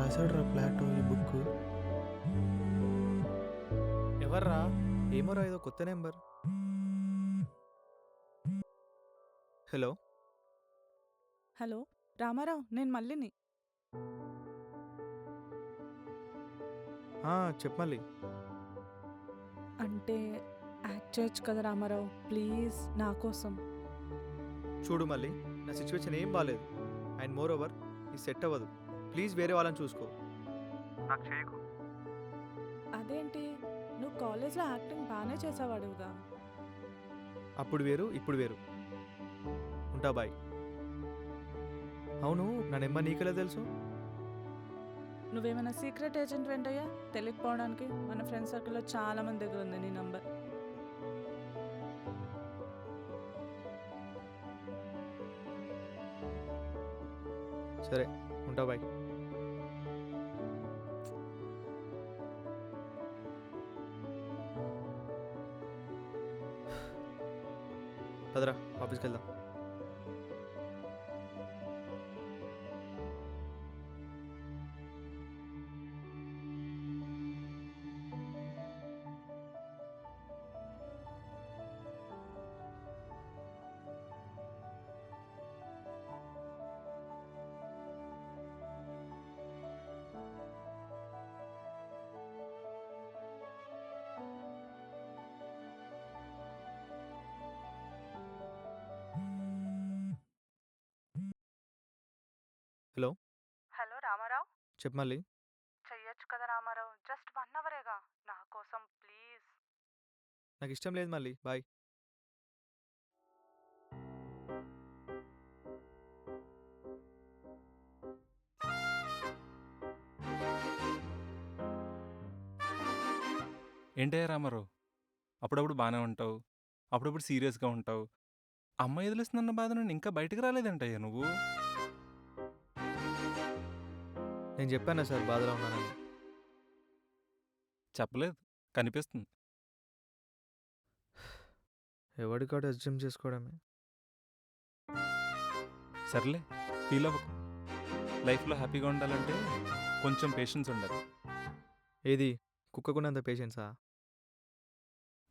రాశాడు రా ప్లాటో ఈ బుక్. ఎవర్రా? ఏమోరా ఏదో కొత్త నెంబర్. హలో. హలో రామారావు, నేను మళ్ళీని. చెప్పు మళ్ళీ. అంటే యాక్ట్ చేయొచ్చు కదా రామారావు, ప్లీజ్ నా కోసం. చూడు మళ్ళీ, నా సిచ్యువేషన్ ఏం బాగాలేదు. అండ్ మోర్ ఓవర్ ఇది సెట్ అవ్వదు. ప్లీజ్ వేరే వాళ్ళని చూసుకో. నాకు చేయకు. అదేంటి, నువ్వు కాలేజ్లో యాక్టింగ్ బాగానే చేసావాడుగా. అప్పుడు వేరు, ఇప్పుడు వేరు. ఉంటా బాయ్. అవును, నా నెంబర్ నీకెలా తెలుసు? నువ్వేమైనా సీక్రెట్ ఏజెంట్ వెంటయ్యా? తెలియకపోవడానికి మన ఫ్రెండ్ సర్కిల్లో చాలా మంది దగ్గర ఉంది నీ నంబర్. సరే, ఉంటా బాయ్. పదరా ఆఫీస్కి వెళ్దాం. హలో. హలో రామారావు, చెప్పు మళ్ళీ. చెయ్యొచ్చు కదా రామారావు, జస్ట్ 1 అవరేగా నా కోసం ప్లీజ్. నాకు ఇష్టం లేదు మళ్ళీ. బాయ్. ఏంటయ్యా రామారావు, అప్పుడప్పుడు బాగానే ఉంటావు, అప్పుడప్పుడు సీరియస్గా ఉంటావు. అమ్మాయి వదిలేస్తుందన్న బాధ నుండి ఇంకా బయటకు రాలేదంటయ్యా నువ్వు. నేను చెప్పానా సార్ బాధలో ఉన్నానని? చెప్పలేదు, కనిపిస్తుంది. ఎవడికాడు అజ్యూమ్ చేసుకోవడమే. సర్లే, ఫీల్ అవ్వకు. లైఫ్లో హ్యాపీగా ఉండాలంటే కొంచెం పేషెన్స్ ఉండాలి. ఏది కుక్కకున్నంత పేషెన్సా?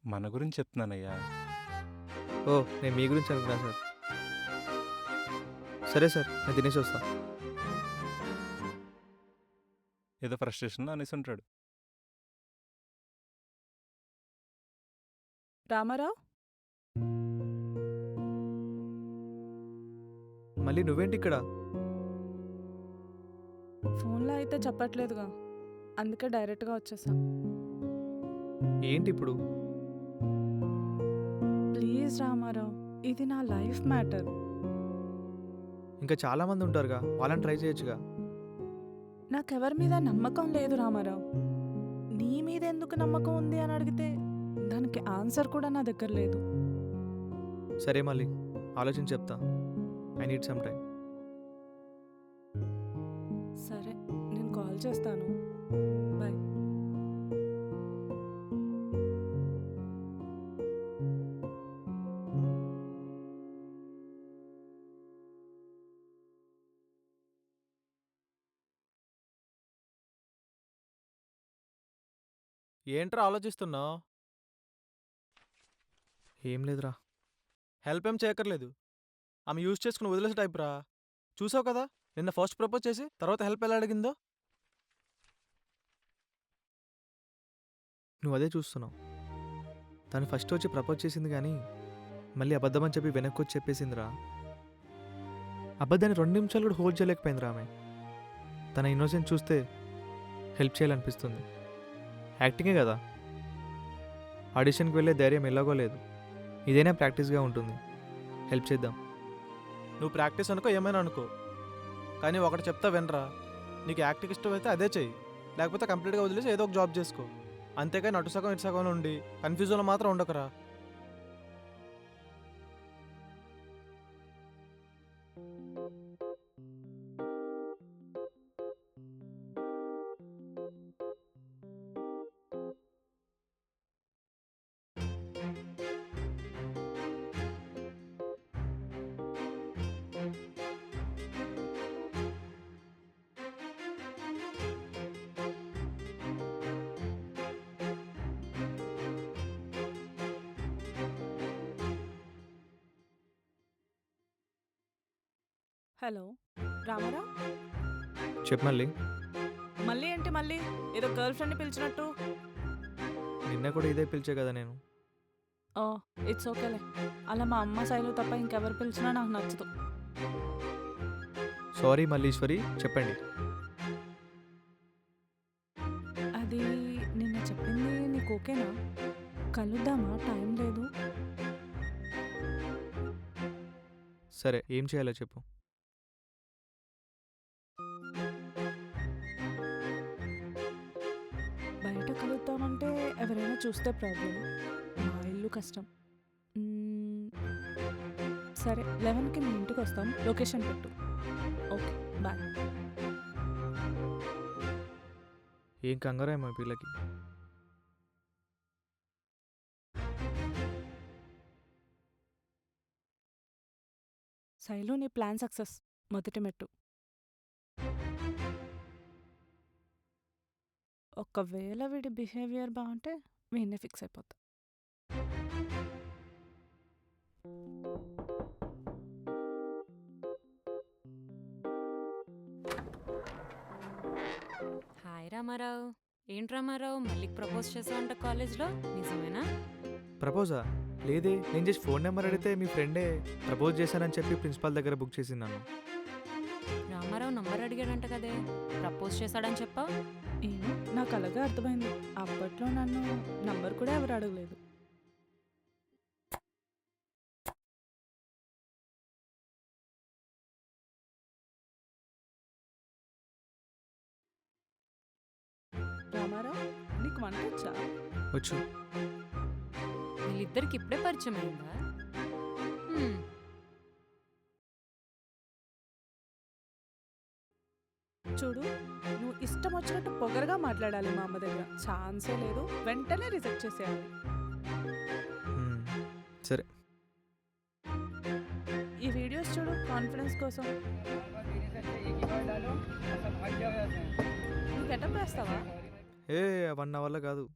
మన గురించి చెప్తున్నానయ్యా. ఓ, నేను మీ గురించి అనుకున్నా సార్. సరే సార్, నేను తినేసి వస్తా. ఏదో ఫ్రస్ట్రేషన్లో అనేసి ఉంటాడు. రామారావు, మళ్ళీ నువ్వేంటి ఇక్కడ? ఫోన్లో అయితే చెప్పట్లేదుగా, అందుకే డైరెక్ట్గా వచ్చేసా. ఏంటి ఇప్పుడు? ప్లీజ్ రామారావు, ఇది నా లైఫ్ మ్యాటర్. ఇంకా చాలా మంది ఉంటారుగా, వాళ్ళని ట్రై చేయొచ్చుగా. నాకెవరి మీద నమ్మకం లేదు రామారావు. నీ మీద ఎందుకు నమ్మకం ఉంది అని అడిగితే దానికి ఆన్సర్ కూడా నా దగ్గర లేదు. సరే మళ్ళీ, ఆలోచించి చెప్తా. I need some time. సరే, నేను కాల్ చేస్తాను. బాయ్. ఏంట్రా ఆలోచిస్తున్నావు? ఏం లేదురా. హెల్ప్ ఏం చేయక్కర్లేదు. ఆమె యూజ్ చేసుకుని వదిలేసే టైప్ రా. చూసావు కదా, నిన్న ఫస్ట్ ప్రపోజ్ చేసి తర్వాత హెల్ప్ ఎలా అడిగిందో. నువ్వు అదే చూస్తున్నావు. తను ఫస్ట్ వచ్చి ప్రపోజ్ చేసింది కానీ మళ్ళీ అబద్ధం అని చెప్పి వెనక్కి వచ్చి చెప్పేసిందిరా. అబద్ధాన్ని 2 నిమిషాలు కూడా హోల్డ్ చేయలేకపోయిందిరా ఆమె. తన ఇన్నోసెన్స్ చూస్తే హెల్ప్ చేయాలనిపిస్తుంది. యాక్టింగే కదా, ఆడిషన్కి వెళ్ళే ధైర్యం ఎలాగో లేదు. ఇదైనా ప్రాక్టీస్గా ఉంటుంది. హెల్ప్ చేద్దాం. నువ్వు ప్రాక్టీస్ అనుకో, ఏమైనా అనుకో, కానీ ఒకటి చెప్తా వినరా. నీకు యాక్టింగ్ ఇష్టం అయితే అదే చెయ్యి, లేకపోతే కంప్లీట్గా వదిలేసి ఏదో ఒక జాబ్ చేసుకో. అంతేకాని అటు సగం ఇటు సగంలో ఉండి కన్ఫ్యూజన్లో మాత్రం ఉండకరా. హలో రామారా, చెప్పు మళ్ళీ. మళ్ళీ ఏంటి మళ్ళీ? ఏదో గర్ల్ ఫ్రెండ్ని పిలిచినట్టు. నిన్న కూడా ఇదే పిలిచే కదా నేను. ఓ ఇట్స్ ఓకేలే. అలా మా అమ్మ శైలు తప్ప ఇంకెవరు పిలిచినా నాకు నచ్చదు. సారీ మల్లీశ్వరి, చెప్పండి. అది నిన్న చెప్పింది నీకు ఓకేనా? కలుద్దామా? టైం లేదు. సరే, ఏం చేయాలో చెప్పు. బయట కలుద్దామంటే ఎవరైనా చూస్తే ప్రాబ్లం. మా ఇల్లు కష్టం. సరే 11కి మీ ఇంటికి వస్తాం. లొకేషన్ పెట్టు. Okay bye. ఏం కంగారేమో ఈ పిల్లకి. శైలు, నీ ప్లాన్ సక్సెస్. మొదటి మెట్టు. ఒకవేళ వీడి బిహేవియర్ బాగుంటే వీడినే ఫిక్స్ అయిపోతా. హాయ్ రామారావు. ఏంటి రామారావు, మళ్ళీ ప్రపోజ్ చేసావంట కాలేజ్లో? నిజమేనా? ప్రపోజా? లేదే, నేను జస్ట్ ఫోన్ నెంబర్ అడిగితే మీ ఫ్రెండే ప్రపోజ్ చేశానని చెప్పి ప్రిన్సిపాల్ దగ్గర బుక్ చేసింది నన్ను. రామారావు నంబర్ అడిగాడంట కదే, ప్రపోజ్ చేశాడని చెప్పావు. ఏమో, నాకు అలాగే అర్థమైంది. అప్పట్లో నన్ను నంబర్ కూడా ఎవరు అడగలేదు. రామారావు, నీకు వంట వచ్చా? వచ్చు. వీళ్ళిద్దరికి ఇప్పుడే పరిచయం అయిందా? హ్మ్. చూడు, నువ్వు ఇష్టం వచ్చినట్టు పొగరగా మాట్లాడాలి. మా అమ్మ దగ్గర ఛాన్సే లేదు. వెంటనే రిజెక్ట్ చేసేయాలి. మ్మ్. సరే. ఈ వీడియోస్ చూడు, కాన్ఫిడెన్స్ కోసం. నువ్వు గెటప్ వేస్తావా? ఏ 1 అవర్లో కాదు.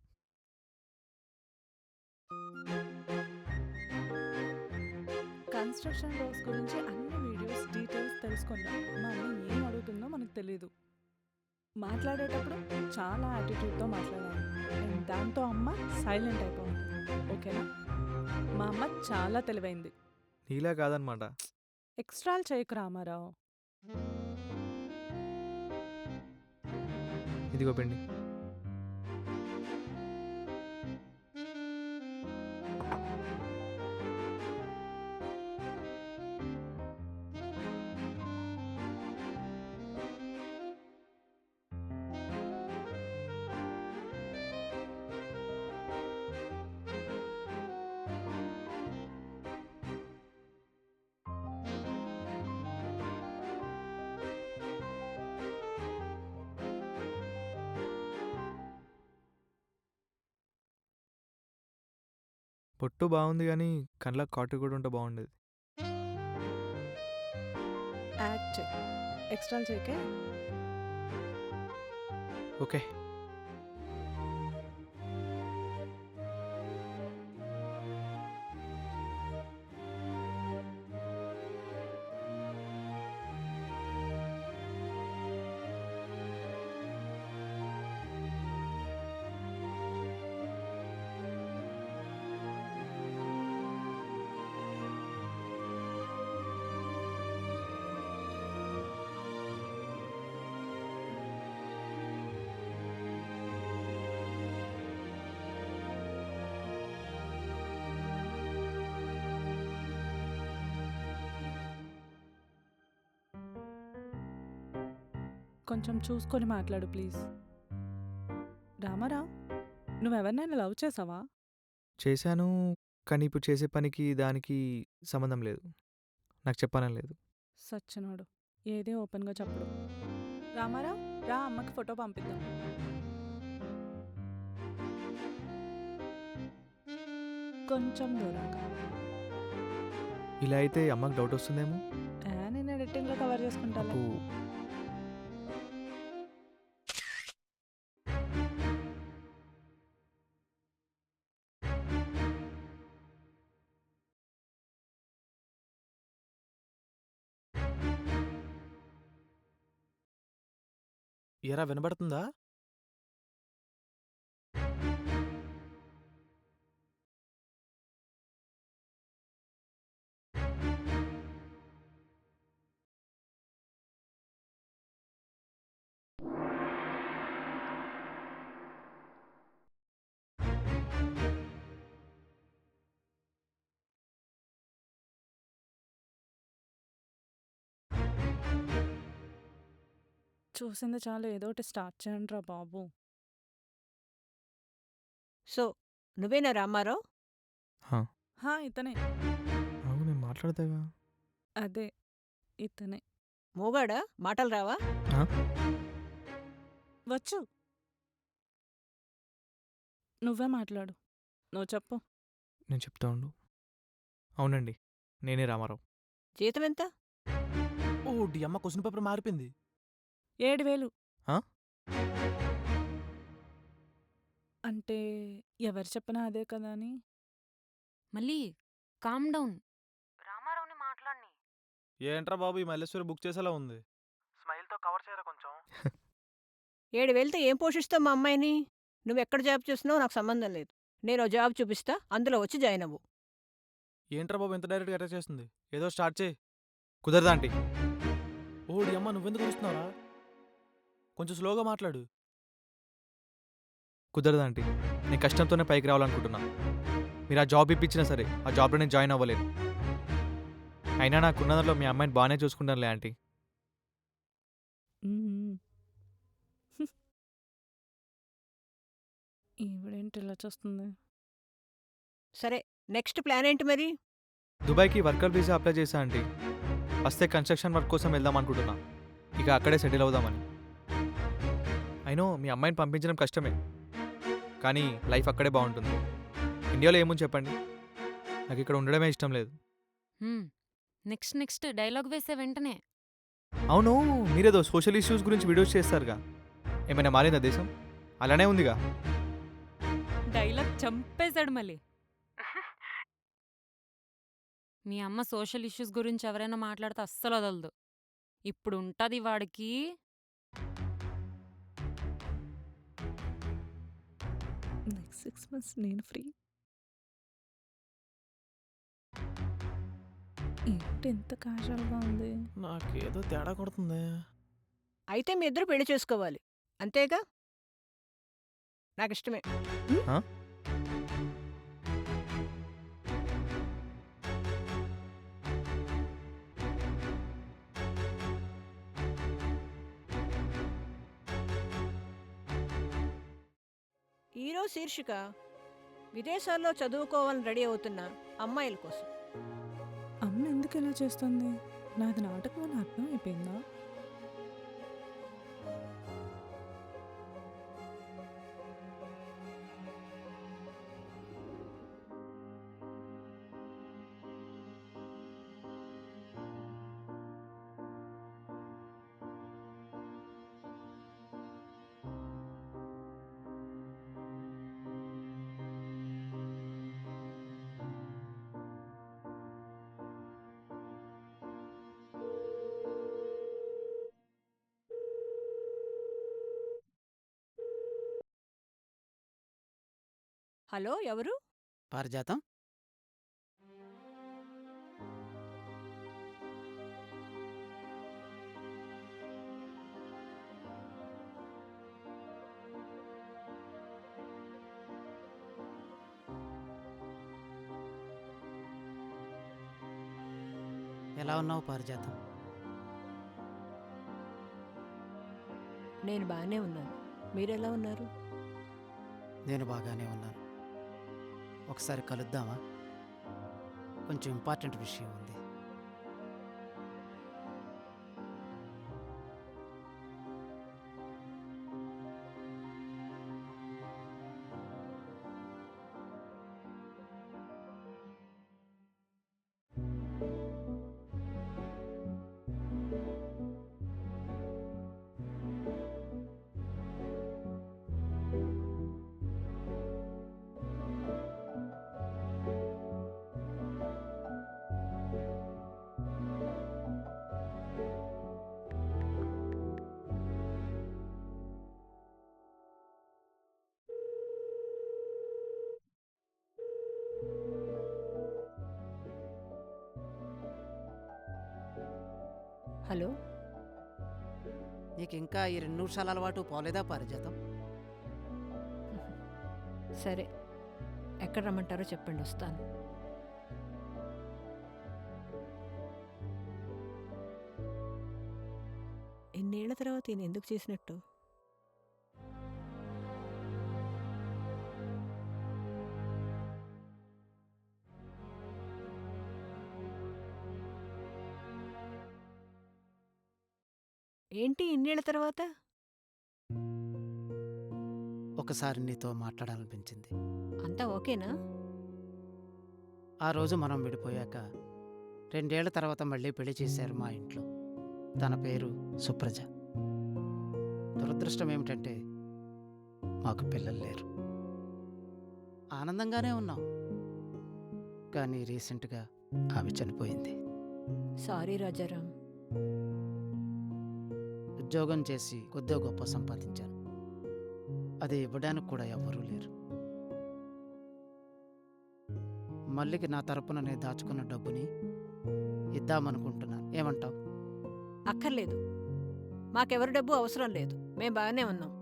కన్స్ట్రక్షన్ వర్క్స్ గురించి అన్ని వీడియోస్ డీటెయిల్స్ తెలుసుకుందాం. మా అమ్మ ఏం అడుగుతుందో మనకు తెలియదు. మాట్లాడేటప్పుడు చాలా యాటిట్యూడ్తో మాట్లాడాలి. అండ్ దాంతో అమ్మ సైలెంట్ అయిపోయింది. ఓకేనా? మా అమ్మ చాలా తెలివైంది. నీలా కాదనమాట. ఎక్స్ట్రాలు చేయకు రామారావు. ఇదిగో పిండి. పొట్టు బాగుంది కానీ కళ్ళకి కాటు కూడా ఉంటే బాగుండేది. యాక్ట్ చేయి, ఎక్స్ట్రాలు చేయకే. ఓకే. కొంచెం చూసుకొని మాట్లాడు ప్లీజ్. రామారావు, నువ్వెవరినైనా లవ్ చేసావా? చేశాను, కానీ ఇప్పుడు చేసే పనికి దానికి సంబంధం లేదు. నాకు చెప్పాలని లేదు. సచ్చినోడు, ఏదే ఓపెన్గా చెప్పడు. రామారావు, రా అమ్మకి ఫోటో పంపిద్దాం. కొంచెం దూరంగా. ఇలా అయితే అమ్మకి డౌట్ వస్తుందేమో. నేను ఎడిటింగ్లో కవర్ చేసుకుంటాను. అప్పు. ఎరా వినబడుతుందా? చూసింది చాలు, ఏదో ఒకటి స్టార్ట్ చేయండి రా బాబు. సో నువ్వేనా రామారావు? హా, ఇతనే. అవును నేను మాట్లాడతాగా. అదే ఇతనే. మూగాడా? మాటలు రావా? వచ్చు. నువ్వే మాట్లాడు. నువ్వు చెప్పు. నేను చెప్తా ఉండు. అవునండి నేనే రామారావు. జీతం ఎంత? ఓ డి అమ్మ క్వశ్చన్ పేపర్ మారిపోయింది. 7,000. ఆ? అంటే ఎవరు చెప్పినా అదే కదా అని. మళ్ళీ కామ్ డౌన్. రామారావుని మాట్లాడిని. ఏంట్రా బాబు ఈ మల్లేశ్వరి బుక్ చేసేలా ఉంది. స్మైల్తో కవర్ చేయరా కొంచెం. 7,000తో ఏం పోషిస్తావు మా అమ్మాయిని? నువ్వెక్కడ జాబ్ చేస్తున్నావో నాకు సంబంధం లేదు. నేను ఓ జాబ్ చూపిస్తా, అందులో వచ్చి జాయిన్ అవ్వు. ఏంట్రా బాబు ఎంత డైరెక్ట్గా అటాక్ చేస్తుంది? ఏదో స్టార్ట్ చేయి. కుదరదా ఆంటీ? ఓ డి అమ్మ నువ్వెందుకు వస్తున్నావురా? కొంచెం స్లోగా మాట్లాడు. కుదరదా ఆంటీ? నేను కష్టంతోనే పైకి రావాలనుకుంటున్నా. మీరు ఆ జాబ్ ఇప్పించినా సరే ఆ జాబ్లో నేను జాయిన్ అవ్వలేను. అయినా నాకున్న దాంట్లో మీ అమ్మాయిని బాగానే చూసుకుంటానులే ఆంటీ. ఈవిడేంటి ఇలా చేస్తుంది? సరే, నెక్స్ట్ ప్లాన్ ఏంటి మరి? దుబాయ్కి వర్కర్ వీసా అప్లై చేశా ఆంటీ. వస్తే కన్స్ట్రక్షన్ వర్క్ కోసం వెళ్దాం అనుకుంటున్నా. ఇక అక్కడే సెటిల్ అవుదామని. అయినో మీ అమ్మాయిని పంపించడం కష్టమే, కానీ లైఫ్ అక్కడే బాగుంటుంది. ఇండియాలో ఏముంది చెప్పండి? నాకు ఇక్కడ ఉండడమే ఇష్టం లేదు. నెక్స్ట్ డైలాగ్ వేసే వెంటనే. అవును, మీరేదో సోషల్ ఇష్యూస్ గురించి వీడియోస్ చేస్తారుగా. ఏమైనా మారిందా దేశం? అలానే ఉందిగా. డైలాగ్ చంపేశాడు మళ్ళీ. మీ అమ్మ సోషల్ ఇష్యూస్ గురించి ఎవరైనా మాట్లాడితే అస్సలు వదలదు. ఇప్పుడు ఉంటది వాడికి. నెక్స్ట్ 6 months నేను ఫ్రీ. ఏంటి ఎంత క్యాజువల్గా ఉంది? నాకేదో తేడా కొడుతుంది. అయితే మీ ఇద్దరు పెళ్లి చేసుకోవాలి, అంతేగా? నాకు ఇష్టమే. హీరో శీర్షిక విదేశాల్లో చదువుకోవాలని రెడీ అవుతున్న అమ్మాయిల కోసం. అమ్మ ఎందుకు ఇలా చేస్తుంది? నాది నాటకం అని అర్థం అయిపోయిందా? హలో, ఎవరు? పారిజాతం. ఎలా ఉన్నావు పారిజాతం? నేను బాగానే ఉన్నాను. మీరెలా ఉన్నారు? నేను బాగానే ఉన్నాను. ఒకసారి కలుద్దామా? కొంచెం ఇంపార్టెంట్ విషయం ఉంది. హలో. నీకు ఇంకా ఈ 2 నిమిషాల అలవాటు పోలేదా పారిజాతం? సరే, ఎక్కడ రమ్మంటారో చెప్పండి, వస్తాను. ఎన్నేళ్ల తర్వాత ఈయన ఎందుకు చేసినట్టు? ఏంటి ఇన్నేళ్ల తర్వాత? ఒకసారి నీతో మాట్లాడాలనిపించింది. అంతా ఓకేనా? ఆ రోజు మనం విడిపోయాక 2 ఏళ్ల తర్వాత మళ్ళీ పెళ్లి చేశారు మా ఇంట్లో. తన పేరు సుప్రజ. దురదృష్టం ఏమిటంటే మాకు పిల్లలు లేరు. ఆనందంగానే ఉన్నాం, కానీ రీసెంట్గా ఆమె చనిపోయింది. సారీ రాజారాం. ఉద్యోగం చేసి కొద్దిగా గొప్ప సంపాదించాను. అది ఇవ్వడానికి కూడా ఎవ్వరూ లేరు. మల్లికి నా తరపున నేను దాచుకున్న డబ్బుని ఇద్దామనుకుంటున్నాను. ఏమంటావు? అక్కర్లేదు, మాకెవరి డబ్బు అవసరం లేదు, మేం బాగానే ఉన్నాం.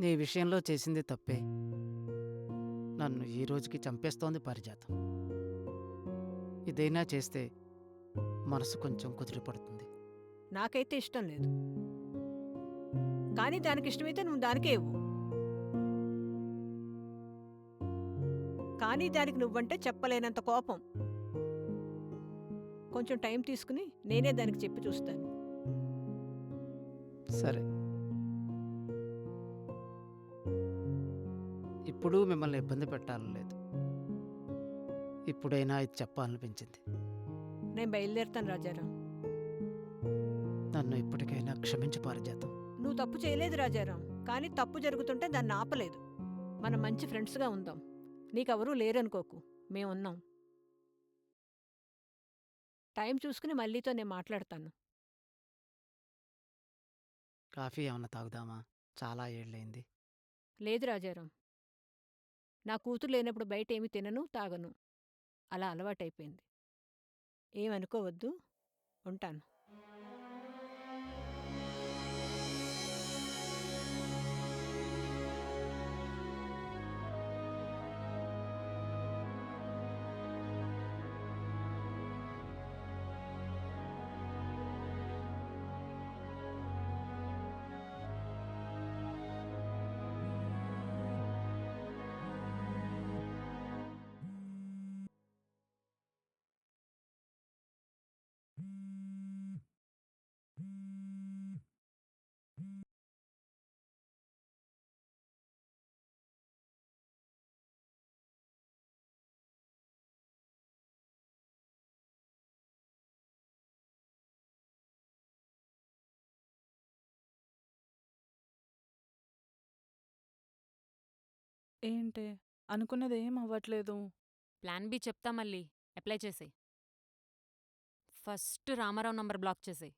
నీ విషయంలో చేసింది తప్పే. నన్ను ఈ రోజుకి చంపేస్తోంది పారిజాతం. ఇదైనా చేస్తే మనసు కొంచెం కుదిరిపడుతుంది. నాకైతే ఇష్టం లేదు, కానీ దానికి ఇష్టమైతే నువ్వు దానికే ఇవ్వు. కానీ దానికి నువ్వంటే చెప్పలేనంత కోపం. కొంచెం టైం తీసుకుని నేనే దానికి చెప్పి చూస్తాను. సరే, ఇప్పుడు మిమ్మల్ని ఇబ్బంది పెట్టాలని లేదు. ఇప్పుడైనా ఇది చెప్పాలనిపించింది. నేను బయలుదేరుతాను రాజారాం. నన్ను ఇప్పటికైనా క్షమించు పారిజాతం. నువ్వు తప్పు చేయలేదు రాజారాం, కానీ తప్పు జరుగుతుంటే దాన్ని ఆపలేదు. మనం మంచి ఫ్రెండ్స్గా ఉందాం. నీకెవరూ లేరనుకోకు, మేమున్నాం. టైం చూసుకుని మళ్ళీతో నేను మాట్లాడతాను. కాఫీ ఏమన్నా తాగుదామా? చాలా ఏళ్ళైంది. లేదు రాజారాం, నా కూతురు లేనప్పుడు బయట ఏమీ తినను తాగను. అలా అలవాటైపోయింది. ఏమనుకోవద్దు, ఉంటాను. ఏంటే అనుకున్నది ఏం అవ్వట్లేదు. ప్లాన్ బి చెప్తా, మళ్ళీ అప్లై చేసేయ్. ఫస్ట్ రామారావు నంబర్ బ్లాక్ చేసేయ్.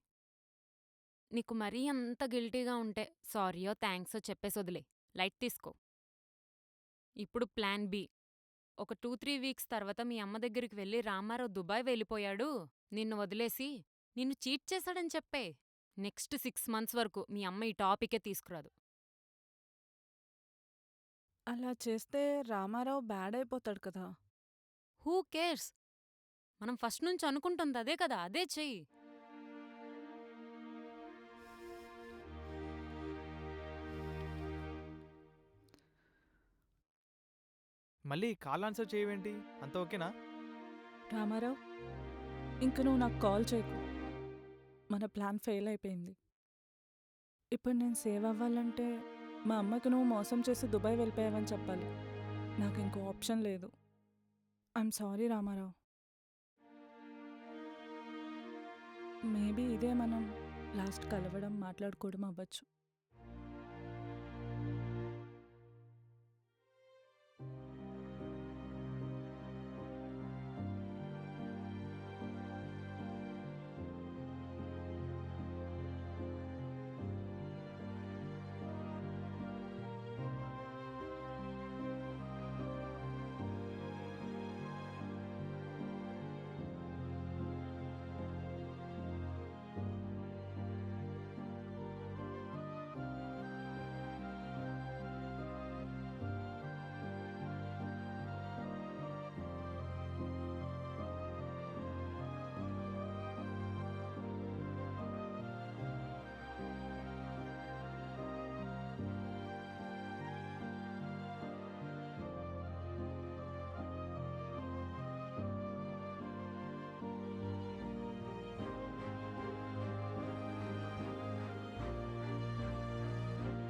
నీకు మరీ అంత గిల్టీగా ఉంటే సారీయో థ్యాంక్సో చెప్పేసి వదిలే, లైట్ తీసుకో. ఇప్పుడు ప్లాన్ బి. ఒక 2-3 వీక్స్ తర్వాత మీ అమ్మ దగ్గరికి వెళ్ళి రామారావు దుబాయ్ వెళ్ళిపోయాడు, నిన్ను వదిలేసి నిన్ను చీట్ చేశాడని చెప్పే. నెక్స్ట్ 6 months వరకు మీ అమ్మ ఈ టాపికే తీసుకురాదు. అలా చేస్తే రామారావు బ్యాడ్ అయిపోతాడు కదా. Who cares? మనం ఫస్ట్ నుంచి అనుకుంటుంది అదే కదా, అదే చెయ్యి. మళ్ళీ కాల్ ఆన్సర్ చేయవేంటి? అంత ఓకేనా? రామారావు, ఇంక నువ్వు నాకు కాల్ చేయకు. మన ప్లాన్ ఫెయిల్ అయిపోయింది. ఇప్పుడు నేను సేవ్ అవ్వాలంటే మా అమ్మకి నువ్వు మోసం చేసి దుబాయ్ వెళ్ళిపోయావని చెప్పాలి. నాకు ఇంకో ఆప్షన్ లేదు. I'm sorry Ramarao. మేబీ ఇదే మనం లాస్ట్ కలవడం మాట్లాడుకోవడం అవ్వచ్చు.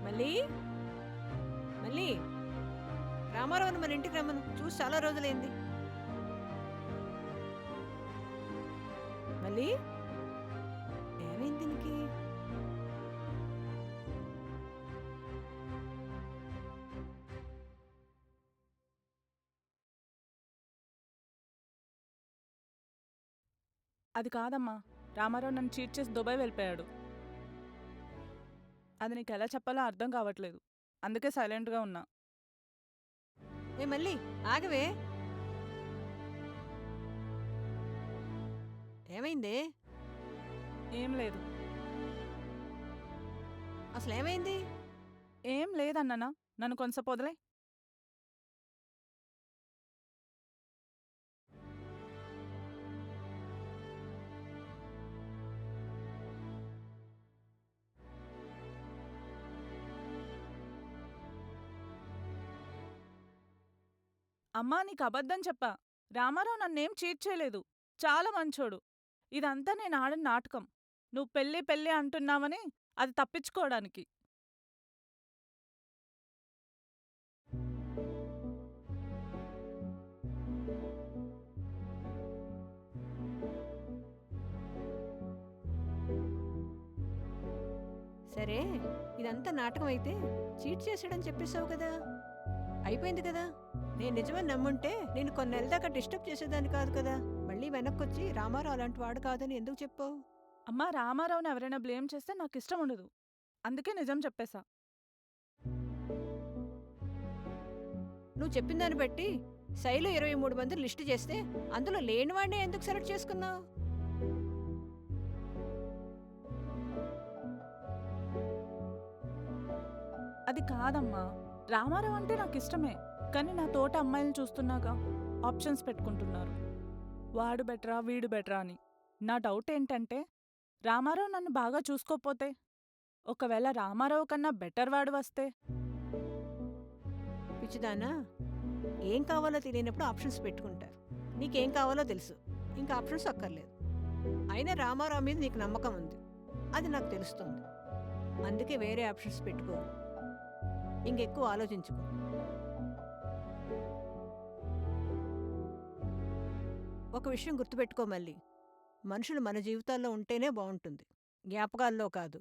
మళ్ళీ మళ్ళీ రామారావుని మన ఇంటికి రమ్మను, చూసి చాలా రోజులైంది. మళ్ళీ ఏమైంది దీనికి? అది కాదమ్మా, రామారావు నన్ను చీట్ చేసి దుబాయ్ వెళ్ళిపోయాడు. అది నీకు ఎలా చెప్పాలో అర్థం కావట్లేదు, అందుకే సైలెంట్గా ఉన్నా. ఏ మళ్ళీ ఆగవే, ఏమైంది? ఏం లేదు. అసలు ఏమైంది? ఏం లేదన్నానా, నన్ను కొంచెం వదిలే. అమ్మా, నీకు అబద్ధం చెప్పా. రామారావు నన్నేం చీట్ చేయలేదు, చాలా మంచోడు. ఇదంతా నేను ఆడిన నాటకం. నువ్వు పెళ్ళి పెళ్ళి అంటున్నావని అది తప్పించుకోవడానికి. సరే, ఇదంతా నాటకం అయితే చీట్ చేసాడని చెప్పేశావు కదా, అయిపోయింది కదా. నేను నిజమని నమ్ముంటే నేను కొన్ని నెలల దాకా డిస్టర్బ్ చేసేదాన్ని కాదు కదా. మళ్ళీ వెనక్కొచ్చి రామారావు అలాంటి వాడు కాదని ఎందుకు చెప్పావు? అమ్మా, రామారావుని ఎవరైనా బ్లేమ్ చేస్తే నాకు ఇష్టం ఉండదు, అందుకే నిజం చెప్పేశా. నువ్వు చెప్పిన దాన్ని బట్టి శైలు 23 మంది లిస్టు చేస్తే అందులో లేని వాడిని ఎందుకు సెలెక్ట్ చేసుకున్నావు? అది కాదమ్మా, రామారావు అంటే నాకు ఇష్టమే, కానీ నా తోట అమ్మాయిలను చూస్తున్నాక ఆప్షన్స్ పెట్టుకుంటున్నారు, వాడు బెటరా వీడు బెటరా అని. నా డౌట్ ఏంటంటే, రామారావు నన్ను బాగా చూసుకోపోతే, ఒకవేళ రామారావు కన్నా బెటర్ వాడు వస్తే? పిచ్చిదానా, ఏం కావాలో తెలియనప్పుడు ఆప్షన్స్ పెట్టుకుంటారు. నీకేం కావాలో తెలుసు, ఇంకా ఆప్షన్స్ అక్కర్లేదు. అయినా రామారావు మీద నీకు నమ్మకం ఉంది, అది నాకు తెలుస్తుంది. అందుకే వేరే ఆప్షన్స్ పెట్టుకో, ఇంకెక్కువ ఆలోచించుకో. ఒక విషయం గుర్తుపెట్టుకో మళ్ళీ, మనుషులు మన జీవితాల్లో ఉంటేనే బాగుంటుంది, జ్ఞాపకాల్లో కాదు.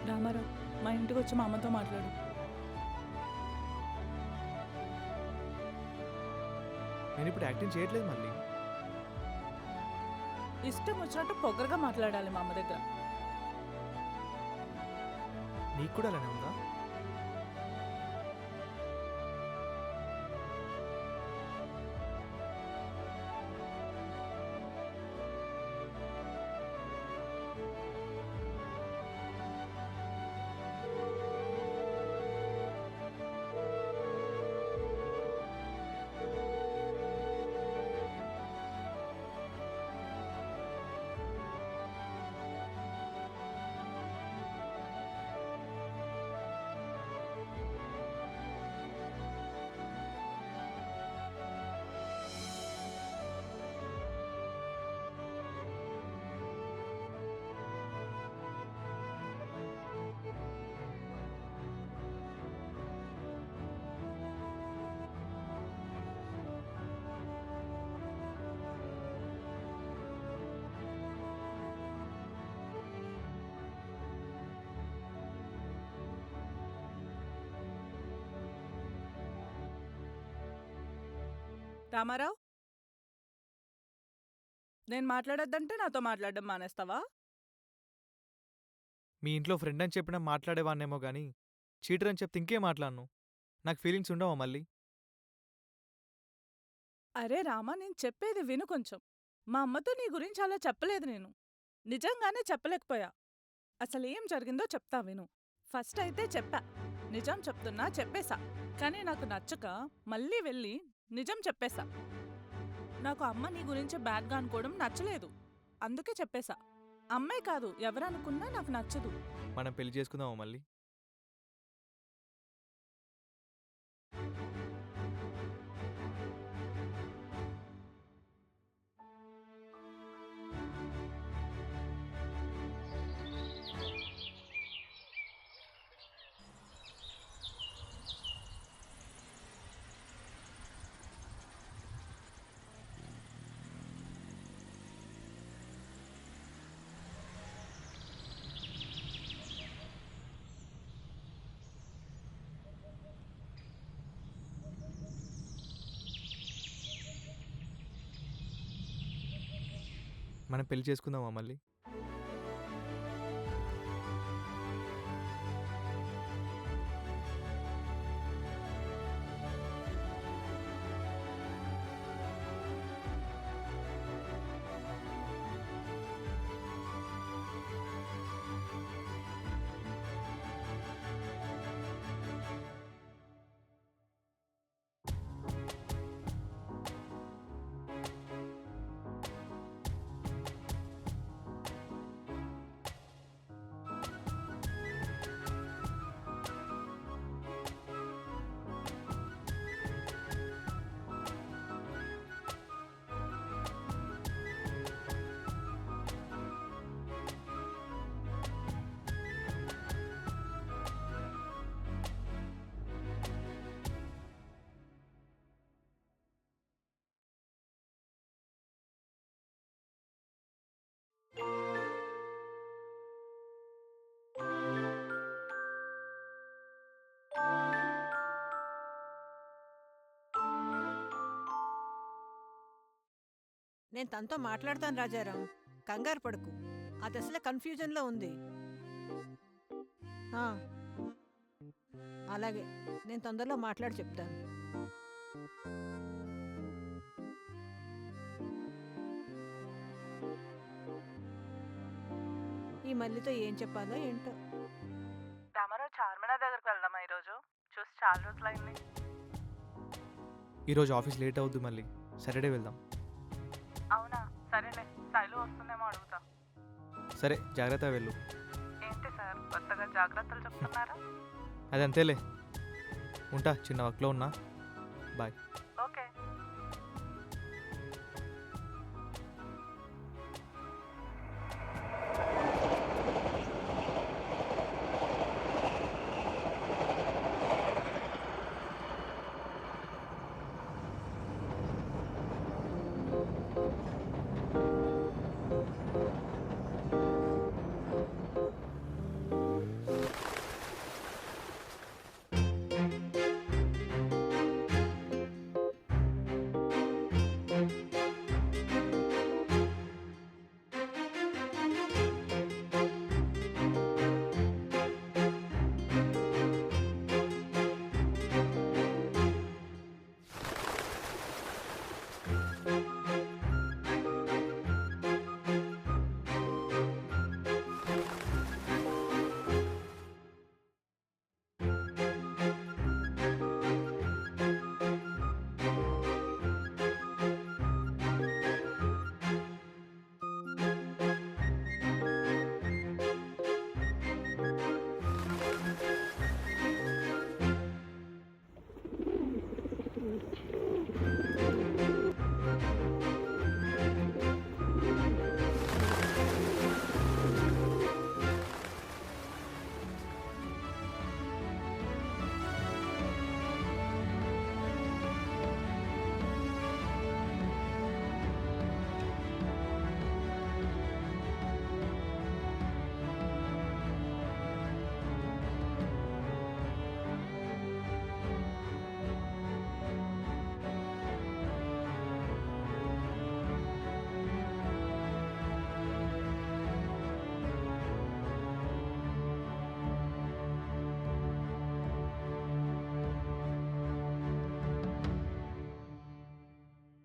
రామారావు, మా ఇంటికి వచ్చి మా అమ్మతో మాట్లాడు. నేను ఇప్పుడు యాక్టింగ్ చేయట్లేదు మళ్ళీ. ఇష్టం వచ్చినట్టు పొగరగా మాట్లాడాలి మా అమ్మ దగ్గర. నీకు కూడా అలానే ఉందా? రామారావు, నేను మాట్లాడొద్దంటే నాతో మాట్లాడడం మానేస్తావా? మీ ఇంట్లో ఫ్రెండ్ అని చెప్పినా మాట్లాడేవాన్నేమో కానీ చీటర్ అని చెప్తే ఇంకేం మాట్లాడను. నాకు ఫీలింగ్స్ ఉండవా మళ్ళీ? అరే రామా, నేను చెప్పేది విను కొంచెం. మా అమ్మతో నీ గురించి అలా చెప్పలేదు నేను, నిజంగానే చెప్పలేకపోయా. అసలేం జరిగిందో చెప్తా విను. ఫస్ట్ అయితే చెప్పా, నిజం చెప్తున్నా చెప్పేశా. కానీ నాకు నచ్చక మళ్ళీ వెళ్ళి నిజం చెప్పేశా. నాకు అమ్మ నీ గురించి బ్యాడ్గా అనుకోవడం నచ్చలేదు, అందుకే చెప్పేశా. అమ్మాయి కాదు ఎవరనుకున్నా నాకు నచ్చదు. మనం పెళ్లి చేసుకుందామా మళ్ళీ? మనం పెళ్లి చేసుకుందామా మళ్ళీ? నేను తనతో మాట్లాడతాను రాజారాం, కంగారు పడుకు. అది అసలే కన్ఫ్యూజన్లో ఉంది. ఆ, అలాగే నేను తొందరలో మాట్లాడి చెప్తాను. ఈ మల్లితో ఏం చెప్పాలో ఏంటో. రామారావు చార్మినార్ దగ్గరికి వెళ్దామా ఈరోజు? చూసి చాలా రోజులైంది. ఈరోజు ఆఫీస్ లేట్ అవుద్ది, మళ్ళీ సాటర్డే వెళ్దాం. అవునా, సరేలే. శైలు వస్తుందేమో అడుగుతా. సరే, జాగ్రత్తగా వెళ్ళు. ఏంటి సార్ కొత్తగా జాగ్రత్తలు చెప్తున్నారా? అది అంతేలే. ఉంటా, చిన్న వర్క్లో ఉన్నా. బాయ్. ఓకే.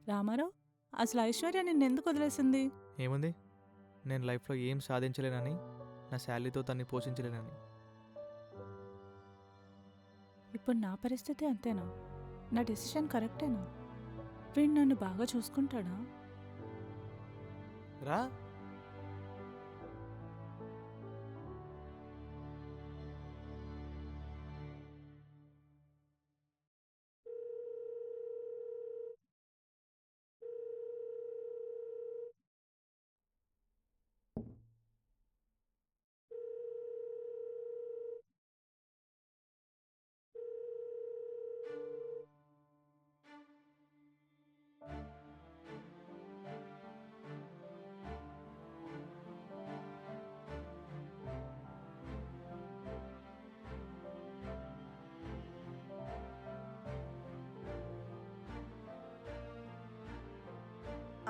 రామారావు, అసలు ఐశ్వర్య నిన్నెందుకు వదిలేసింది? ఏముంది, నేను లైఫ్లో ఏం సాధించలేనని, నా శాలరీతో తన్ని పోషించలేనని. ఇప్పుడు నా పరిస్థితి అంతేనా? నా డెసిషన్ కరెక్టేనా? వీడు నన్ను బాగా చూసుకుంటాడా? రా.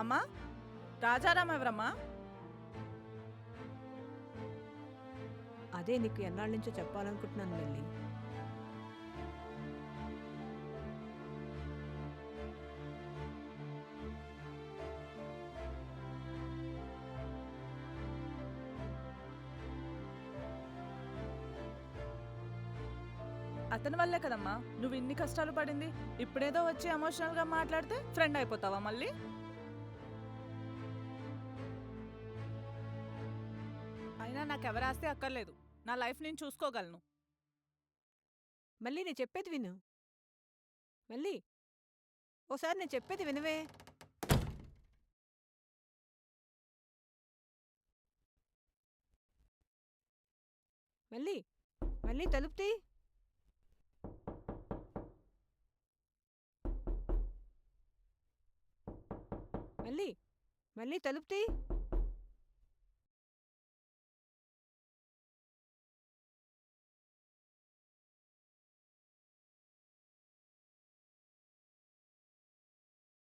అమ్మా, రాజారాం ఎవరమ్మా? అదే నీకు ఎన్నాళ్ళ నుంచో చెప్పాలనుకుంటున్నాను వెళ్ళి. అతని వల్లే కదమ్మా నువ్వు ఇన్ని కష్టాలు పడింది. ఇప్పుడేదో వచ్చి ఎమోషనల్గా మాట్లాడితే ఫ్రెండ్ అయిపోతావా మళ్ళీ? అయినా నాకు ఎవరాస్తే అక్కర్లేదు. నా లైఫ్ నేను చూసుకోగలను. మళ్ళీ నేను చెప్పేది విను. మళ్ళీ ఓసారి నేను చెప్పేది వినవే. మళ్ళీ మళ్ళీ తలుపు తీ. మళ్ళీ మళ్ళీ తలుపు తీ.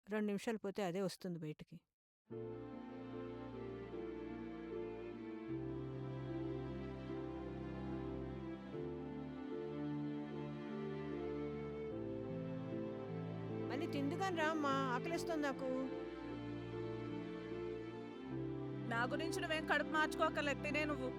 రెండు నిమిషాలు పోతే అదే వస్తుంది బయటికి. మళ్ళీ తిందుగాని రా అమ్మా, ఆకలిస్తుంది నాకు. నా గురించి నువ్వేం కడుపు మార్చుకోకర్లేదు, తినే నువ్వు.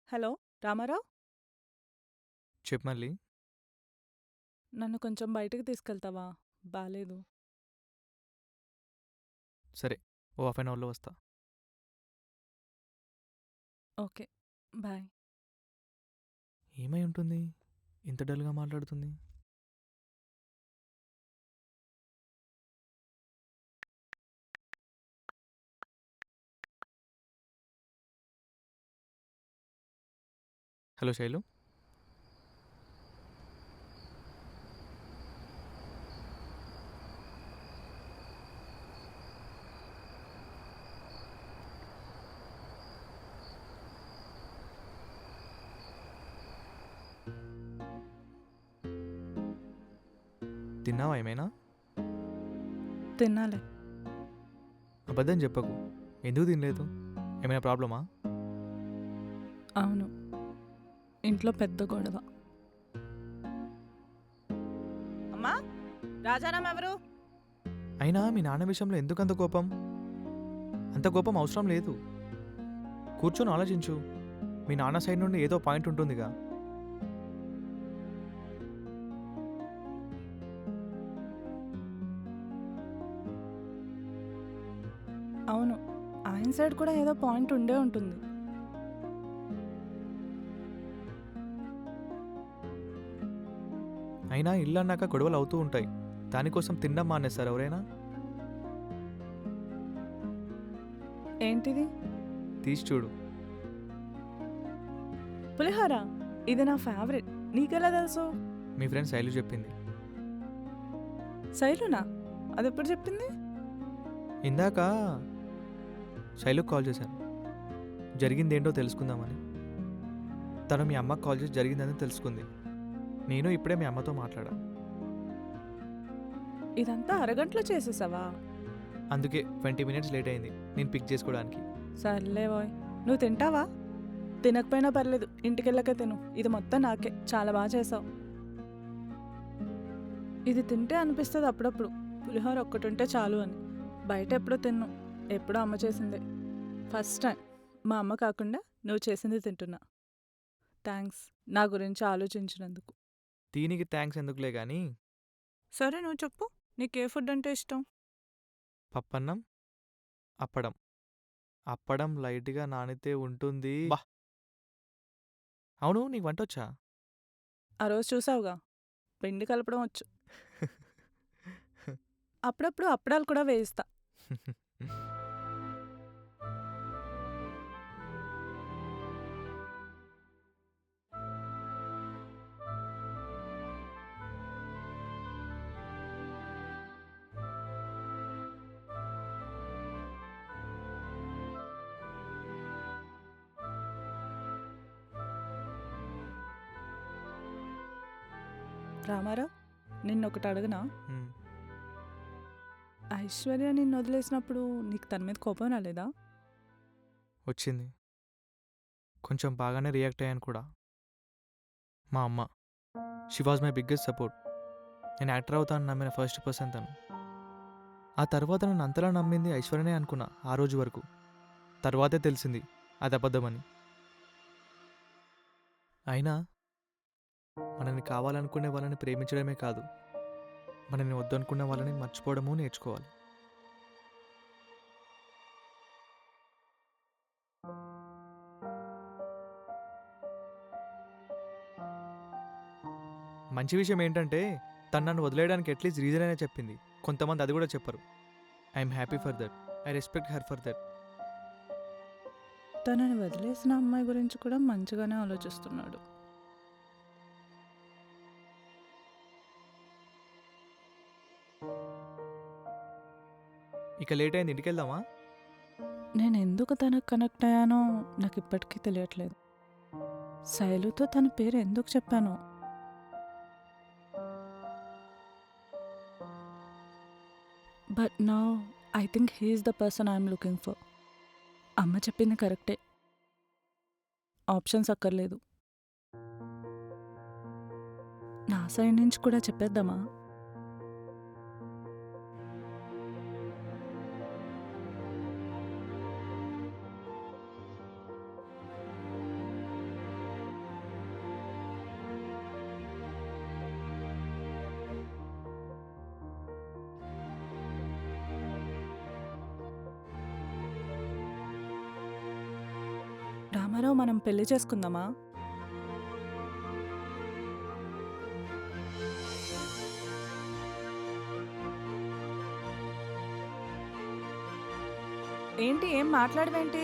హలో రామారావు, చెప్పు మళ్ళీ. నన్ను కొంచెం బయటకు తీసుకెళ్తావా? బాలేదు. సరే, ఓ హాఫ్ అన్ అవర్లో వస్తా. Okay, bye. ఏమై ఉంటుంది ఇంత డల్గా మాట్లాడుతుంది? హలో శైలు. తిన్నావా ఏమైనా? తినాలే. అబద్ధం చెప్పకు. ఎందుకు తినలేదు? ఏమైనా ప్రాబ్లమా? అవును, ఇంట్లో పెద్ద గొడవ. అమ్మా, రాజారాం ఎవరు? అయినా మీ నాన్న విషయంలో ఎందుకు అంత కోపం? అంత కోపం అవసరం లేదు. కూర్చొని ఆలోచించు. మీ నాన్న సైడ్ నుండి ఏదో పాయింట్ ఉంటుందిగా. అవును, ఆయన సైడ్ కూడా ఏదో పాయింట్ ఉండే ఉంటుంది. అయినా ఇల్లు అన్నాక గొడవలు అవుతూ ఉంటాయి. దానికోసం తినడం మానేస్తారు ఎవరైనా? ఏంటిది? తీసి చూడు. పులిహోర. ఇది నా ఫేవరెట్. నీకెలా తెలుసు? మీ ఫ్రెండ్ శైలు చెప్పింది. శైలునా? అదెప్పుడు చెప్పింది? ఇందాక శైలుకి కాల్ చేశాను, జరిగిందేంటో తెలుసుకుందామని. తను మీ అమ్మకి కాల్ చేసి జరిగిందని తెలుసుకుంది. నేను ఇప్పుడే మీ అమ్మతో మాట్లాడా. ఇదంతా అరగంటలో చేసేసావా? అందుకే 20 మినిట్స్ లేట్ అయింది నేను పిక్ చేసుకోవడానికి. సర్లే బాయ్. నువ్వు తింటావా? తినకపోయినా పర్లేదు, ఇంటికెళ్ళకే తిను. ఇది మొత్తం నాకే. చాలా బాగా చేసావు. ఇది తింటే అనిపిస్తుంది అప్పుడప్పుడు పులిహోర ఒక్కటి ఉంటే చాలు అని. బయట ఎప్పుడో తిన్ను, ఎప్పుడో అమ్మ చేసిందే. ఫస్ట్ టైం మా అమ్మ కాకుండా నువ్వు చేసింది తింటున్నా. థ్యాంక్స్ నా గురించి ఆలోచించినందుకు. దీనికి థ్యాంక్స్ ఎందుకులే కానీ, సరే నువ్వు చెప్పు, నీకే ఫుడ్ అంటే ఇష్టం? పప్పన్నం, అప్పడం. అప్పడం లైట్గా నానితే ఉంటుంది. బా, అవును నీకు వంటొచ్చా? ఆ రోజు చూసావుగా, పిండి కలపడం వచ్చు. అప్పుడప్పుడు అప్పడాలు కూడా వేయిస్తా. రామారావు, నిన్నొకటి అడగనా? హ్మ్. ఐశ్వర్య నిన్ను వదిలేసినప్పుడు నీకు తన మీద కోపం రాలేదా? వచ్చింది. కొంచెం బాగానే రియాక్ట్ అయ్యాను కూడా. మా అమ్మ, she was my biggest support. నేను యాక్టర్ అవుతానని నమ్మిన ఫస్ట్ పర్సన్ తను. ఆ తర్వాత నన్ను అంతలా నమ్మింది ఐశ్వర్యనే అనుకున్నా ఆ రోజు వరకు. తర్వాతే తెలిసింది అది అబద్ధమని. అయినా మనల్ని కావాలనుకునే వాళ్ళని ప్రేమించడమే కాదు, మనల్ని వద్దనుకున్న వాళ్ళని మర్చిపోవడము నేర్చుకోవాలి. మంచి విషయం ఏంటంటే తను నన్ను వదిలేయడానికి అట్లీస్ట్ రీజన్ అయినా చెప్పింది. కొంతమంది అది కూడా చెప్పరు. I'm happy for that. I respect her for that. తనని వదిలేసిన అమ్మాయి గురించి కూడా మంచిగానే ఆలోచిస్తున్నాడు. ఇక లేట్ అయింది, ఇంటికి వెళ్దామా? నేను ఎందుకు తనకు కనెక్ట్ అయ్యానో నాకు ఇప్పటికీ తెలియట్లేదు. శైలుతో తన పేరు ఎందుకు చెప్పాను? But now I think he's the person I'm looking for. అమ్మ చెప్పింది కరెక్టే, ఆప్షన్స్ అక్కర్లేదు. నా సైడ్ నుంచి కూడా చెప్పేద్దామా? రామారావు, మనం పెళ్లి చేసుకుందామా? ఏంటి, ఏం మాట్లాడవేంటి?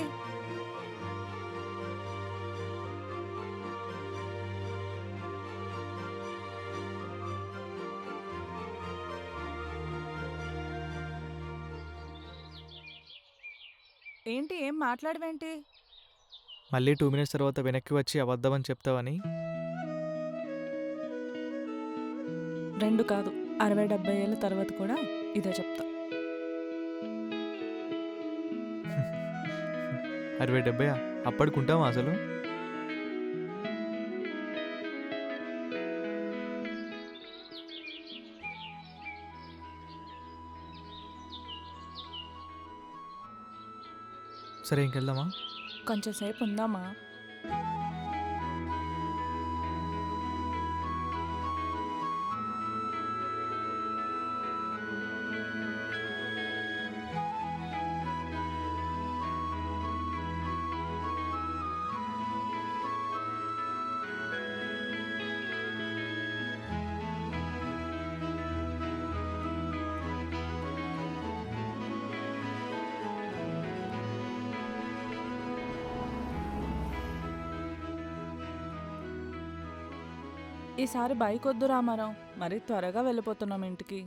ఏంటి, ఏం మాట్లాడవేంటి? మళ్ళీ 2 మినిట్స్ తర్వాత వెనక్కి వచ్చి అబద్ధమని చెప్తావని. 2 కాదు, 60-70 ఏళ్ళ తర్వాత కూడా ఇదే చెప్తా. 60-70 అప్పటికుంటావా అసలు? సరే ఇంకెళ్దామా? కొంచెం సేపు ఉందామా? ఈసారి బైక్ వద్దు రామారావు, మరీ త్వరగా వెళ్ళిపోతున్నాం ఇంటికి.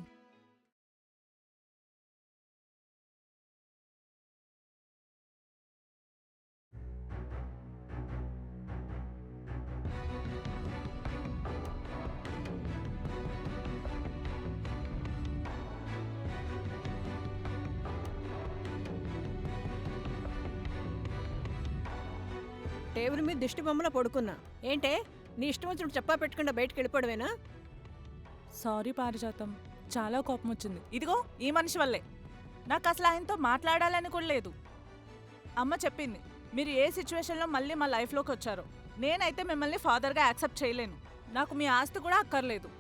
టేబుల్ మీద దిష్టి బొమ్మలో పడుకున్నా. ఏంటే నీ ఇష్టం వచ్చినప్పుడు చెప్పా పెట్టకుండా బయటకు వెళ్ళిపోవడమేనా? సారీ పారిజాతం, చాలా కోపం వచ్చింది. ఇదిగో ఈ మనిషి వల్లే. నాకు అసలు ఆయనతో మాట్లాడాలని కూడా లేదు. అమ్మ చెప్పింది మీరు ఏ సిచ్యువేషన్లో మళ్ళీ మా లైఫ్లోకి వచ్చారో. నేనైతే మిమ్మల్ని ఫాదర్గా యాక్సెప్ట్ చేయలేను. నాకు మీ ఆస్తి కూడా అక్కర్లేదు.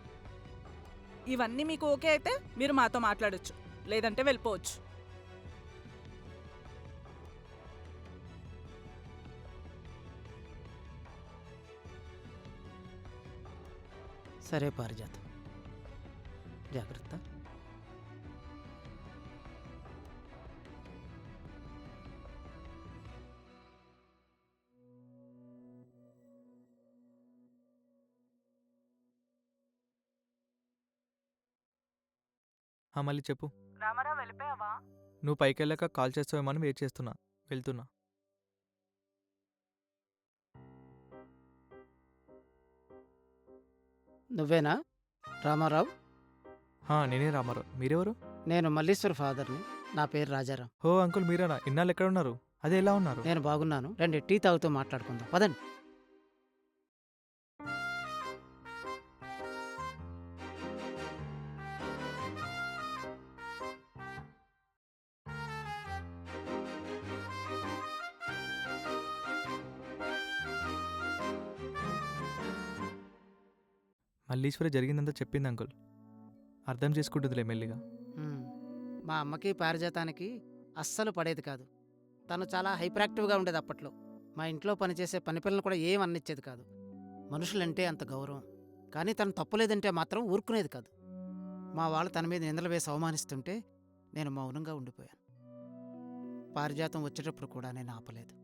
ఇవన్నీ మీకు ఓకే అయితే మీరు మాతో మాట్లాడొచ్చు, లేదంటే వెళ్ళిపోవచ్చు. సరే పారిజాతం, జాగ్రత్త. మళ్ళీ చెప్పు. రామారావు వెళ్ళిపోయావా? నువ్వు పైకి వెళ్ళాక కాల్ చేస్తావేమో అని వెయిట్ చేస్తున్నా. వెళ్తున్నా. నువ్వేనా రామారావు? నేనే రామారావు. మీరెవరు? నేను మల్లీశ్వర్ ఫాదర్ని. నా పేరు రాజారాం. ఓ అంకుల్ మీరేనా? ఇన్నాళ్ళు ఎక్కడ ఉన్నారు? అదే ఎలా ఉన్నారు? నేను బాగున్నాను. రండి టీ తాగుతూ మాట్లాడుకుందాం, పదండి. మల్లీశ్వరి జరిగిందంతా చెప్పింది అంకుల్. అర్థం చేసుకుంటుందిలే మెల్లిగా. మ్మ్. మా అమ్మకి పారిజాతానికి అస్సలు పడేది కాదు. తను చాలా హైపర్ యాక్టివ్గా ఉండేది అప్పట్లో. మా ఇంట్లో పనిచేసే పని పిల్లలు కూడా ఏం అన్నిచ్చేది కాదు. మనుషులంటే అంత గౌరవం. కానీ తను తప్పులేదంటే మాత్రం ఊరుకునేది కాదు. మా వాళ్ళు తన మీద నిందలు వేసి అవమానిస్తుంటే నేను మౌనంగా ఉండిపోయాను. పారిజాతం వచ్చేటప్పుడు కూడా నేను ఆపలేదు.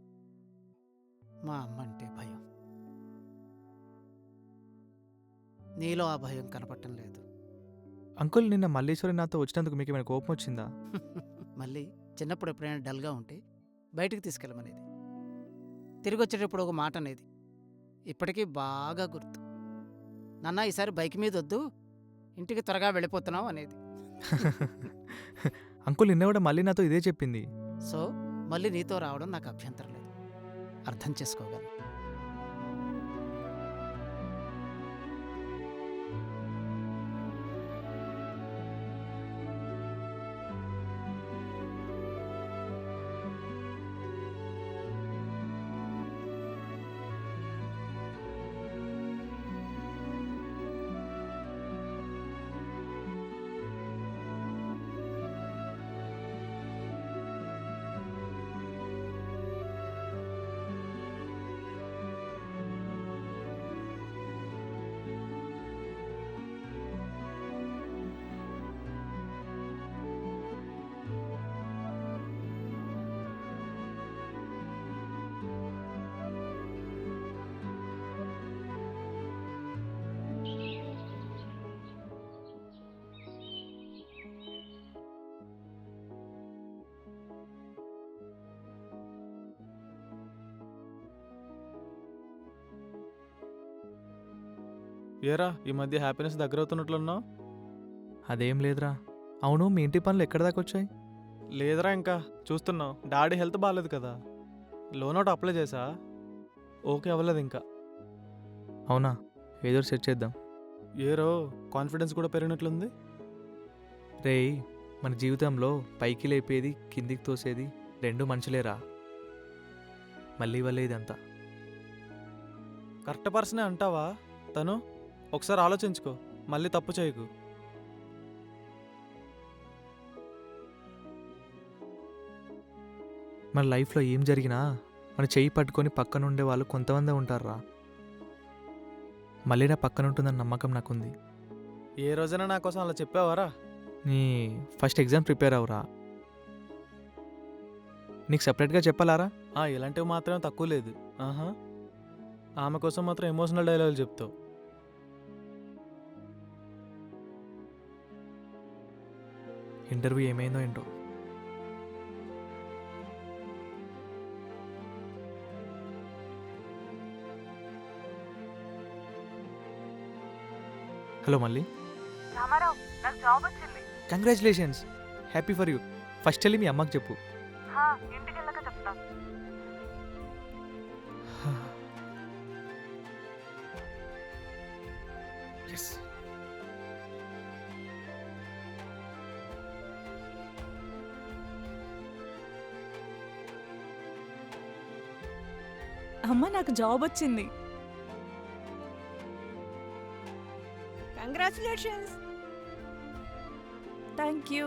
మా అమ్మ అంటే భయం. నీలో ఆ భయం కనపడటం లేదు. అంకుల్ నిన్న మల్లీశ్వరి నాతో వచ్చినందుకు మీకు ఏమైనా కోపం వచ్చిందా? మళ్ళీ చిన్నప్పుడు ఎప్పుడైనా డల్గా ఉంటే బయటికి తీసుకెళ్ళమనేది. తిరిగి వచ్చేటప్పుడు ఒక మాట అనేది ఇప్పటికీ బాగా గుర్తు. నాన్న ఈసారి బైక్ మీద వద్దు, ఇంటికి త్వరగా వెళ్ళిపోతున్నావు అనేది. అంకుల్ నిన్న కూడా మళ్ళీ నాతో ఇదే చెప్పింది. సో మళ్ళీ నీతో రావడం నాకు అభ్యంతరం లేదు. అర్థం చేసుకోగలను. ఏరా ఈ మధ్య హ్యాపీనెస్ దగ్గర అవుతున్నట్లున్నావు? అదేం లేదురా. అవును మీ ఇంటి పనులు ఎక్కడి దాకా వచ్చాయి? లేదురా, ఇంకా చూస్తున్నావు. డాడీ హెల్త్ బాగాలేదు కదా, లోన్ అవుట్ అప్లై చేసా. ఓకే అవ్వలేదు ఇంకా. అవునా, ఏదో సెట్ చేద్దాం. ఏరో కాన్ఫిడెన్స్ కూడా పెరిగినట్లుంది. రేయ్, మన జీవితంలో పైకి లేపేది కిందికి తోసేది రెండు మనుషులేరా. మళ్ళీ వల్లే ఇదంతా. కరెక్ట్ పర్సనే అంటావా తను? ఒకసారి ఆలోచించుకో, మళ్ళీ తప్పు చేయకు. మన లైఫ్లో ఏం జరిగినా మన చెయ్యి పట్టుకొని పక్కన ఉండే వాళ్ళు కొంతమంది ఉంటారా. మళ్ళీ నా పక్కన ఉంటుందని నమ్మకం నాకుంది. ఏ రోజైనా నా కోసం అలా చెప్పావారా? నీ ఫస్ట్ ఎగ్జామ్ ప్రిపేర్ అవురా. నీకు సపరేట్గా చెప్పాలారా? ఇలాంటివి మాత్రమే తక్కువ లేదు. ఆమె కోసం మాత్రం ఎమోషనల్ డైలాగులు చెప్తావు. ఇంటర్వ్యూ ఏమైందో ఏంటో. హలో మళ్ళీ. రామారావు, నాకు జాబ్ వచ్చింది. Congratulations, happy for you. First వెళ్ళి మీ అమ్మకి చెప్పు. ఇంటికి వెళ్ళక చెప్తా. ఎస్. అమ్మ నాకు జాబ్ వచ్చింది. Congratulations. Thank you.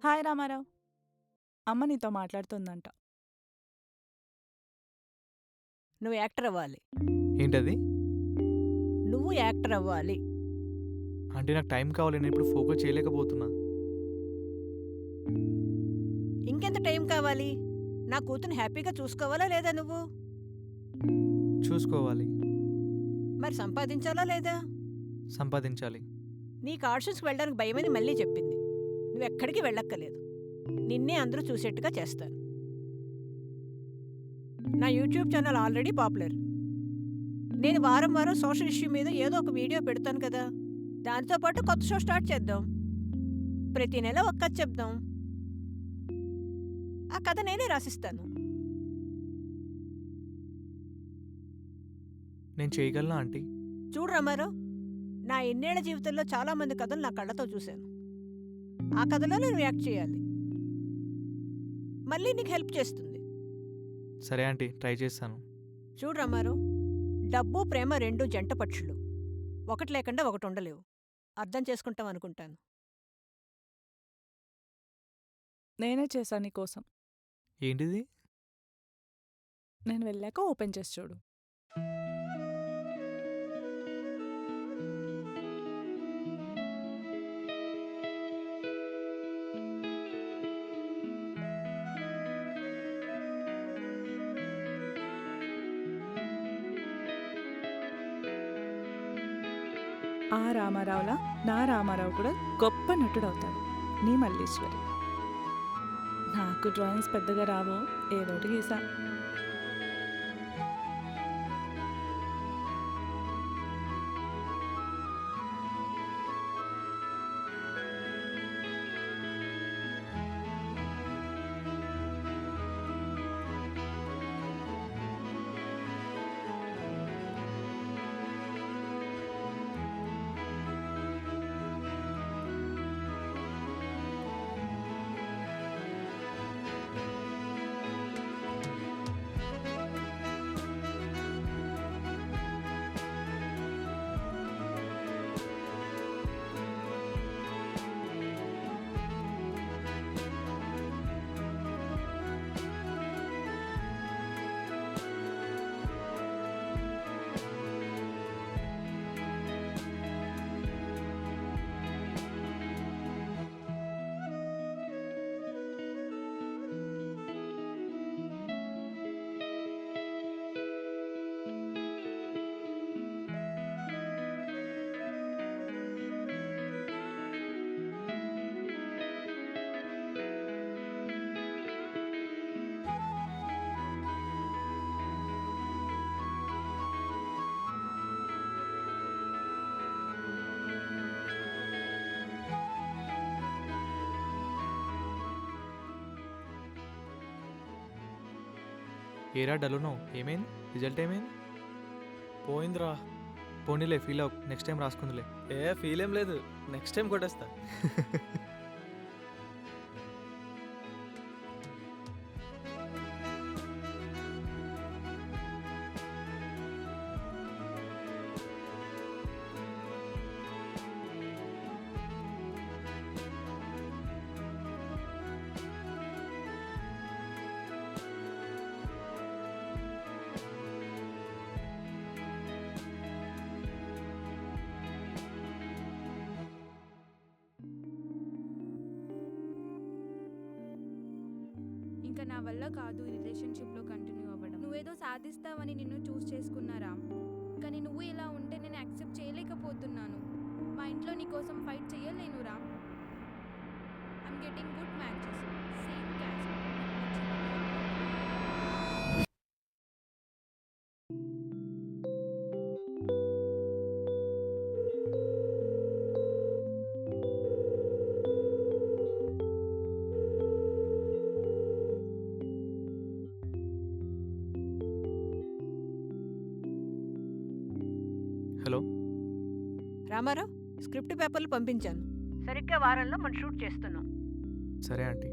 Hi Ramarao. అమ్మ నీతో మాట్లాడుతుందంట. నువ్వు యాక్టర్ అవ్వాలి. ఏంటది? నువ్వు యాక్టర్ అవ్వాలి. అంటే నాకు టైం కావాలి, నేను ఇప్పుడు ఫోకస్ చేయలేకపోతున్నా. ఇంకెంత టైం కావాలి? నా కూతురు హ్యాపీగా చూసుకోవాలా లేదా నువ్వు? చూసుకోవాలి, మరి సంపాదించాలా లేదా? సంపాదించాలి. నీకు ఆడిషన్స్కి వెళ్ళడానికి భయమని మళ్ళీ చెప్పింది. నువ్వెక్కడికి వెళ్ళక్కర్లేదు. నిన్నే అందరూ చూసేట్టుగా చేస్తాను. నా యూట్యూబ్ ఛానల్ ఆల్రెడీ పాపులర్. నేను వారం వారం సోషల్ ఇష్యూ మీద ఏదో ఒక వీడియో పెడతాను కదా. దాంతోపాటు కొత్త షో స్టార్ట్ చేద్దాం. ప్రతి నెల ఒక కథ చెప్దాం. ఆ కథ నేనే రాసిస్తాను. నేను చేయగలనా ఆంటీ? చూడు రామారావు, నా ఎన్నేళ్ల జీవితంలో చాలామంది కథలు నా కళ్ళతో చూశాను. ఆ కథలో నువ్వు యాక్ట్ చేయాలి. మళ్ళీ నీకు హెల్ప్ చేస్తుంది. సరే ఆంటీ, ట్రై చేస్తాను. చూడు రామారావు, డబ్బు ప్రేమ రెండు జంట పక్షులు. ఒకటి లేకుండా ఒకటి ఉండలేవు. అర్థం చేసుకుంటాం అనుకుంటాను. నేనే చేశాను నీకోసం. ఏంటిది? నేను వెళ్ళాక ఓపెన్ చేసి చూడు. ఆ రామారావులా నా రామారావు కూడా గొప్ప నటుడవుతాడు. నీ మల్లీశ్వరి. నాకు డ్రాయింగ్స్ పెద్దగా రావు, ఏదోటి గీసా. ఏరా డలునో, ఏమైంది? రిజల్ట్ ఏమైంది? పోయిందిరా. పోనీలే, ఫీల్ అవ్వకు, నెక్స్ట్ టైం రాసుకుందిలే. ఫీల్ ఏం లేదు, నెక్స్ట్ టైం కొట్టేస్తా. ఇంకా నా వల్ల కాదు ఈ రిలేషన్షిప్లో కంటిన్యూ అవ్వడం. నువ్వేదో సాధిస్తావని నిన్ను చూస్ చేసుకున్నారా, కానీ నువ్వు ఇలా ఉంటే నేను యాక్సెప్ట్ చేయలేకపోతున్నాను. మా ఇంట్లో నీ కోసం ఫైట్ చేయలేనురా. I'm getting good matches, same caste. Ramarao, script పేపర్లు పంపించాను. సరిగ్గా వారంలో మనం షూట్ చేస్తున్నాం. సరే ఆంటీ.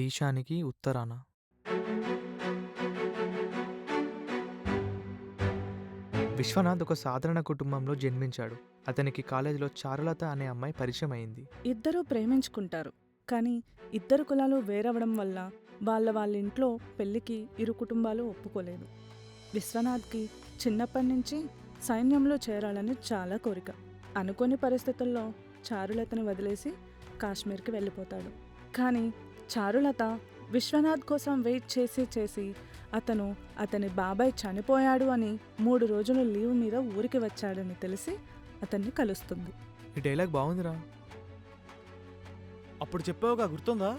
దేశానికి ఉత్తరాన. విశ్వనాథ్ ఒక సాధారణ కుటుంబంలో జన్మించాడు. అతనికి కాలేజీలో చారులత అనే అమ్మాయి పరిచయం అయింది. ఇద్దరూ ప్రేమించుకుంటారు, కానీ ఇద్దరు కులాలు వేరవడం వల్ల వాళ్ళ ఇంట్లో పెళ్లికి ఇరు కుటుంబాలు ఒప్పుకోలేదు. విశ్వనాథ్కి చిన్నప్పటి నుంచి సైన్యంలో చేరాలని చాలా కోరిక. అనుకోని పరిస్థితుల్లో చారులతని వదిలేసి కాశ్మీర్కి వెళ్ళిపోతాడు. కానీ చారులత విశ్వనాథ్ కోసం వెయిట్ చేసి అతను అతని బాబాయ్ చనిపోయాడు అని 3 రోజులు లీవ్ మీద ఊరికి వచ్చాడని తెలిసి అతన్ని కలుస్తుంది. ఈ డైలాగ్ బాగుందిరా. అప్పుడు చెప్పావుగా, గుర్తుందా?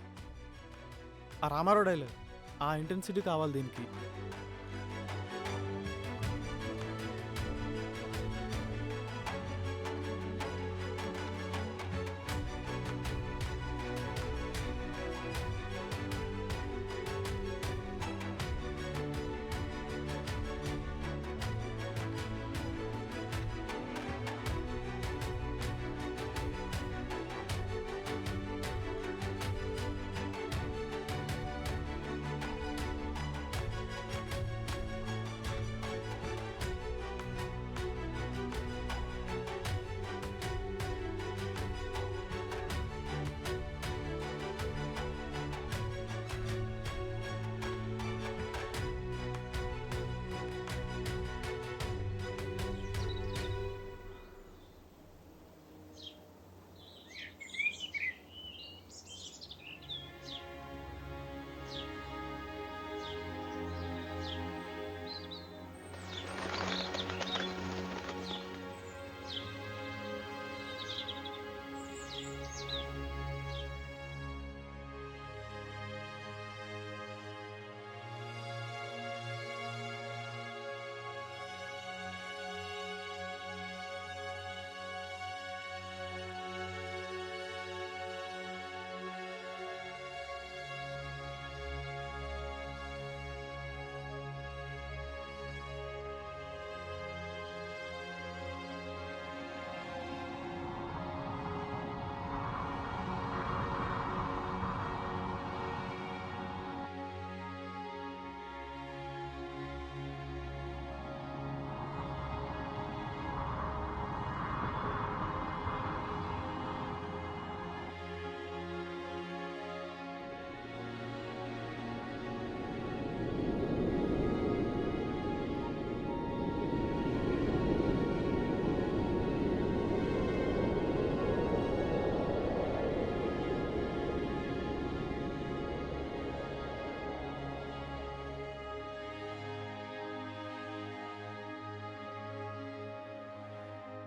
ఆ రామారావు డైలాగ్. ఆ ఇంటెన్సిటీ కావాలి దీనికి.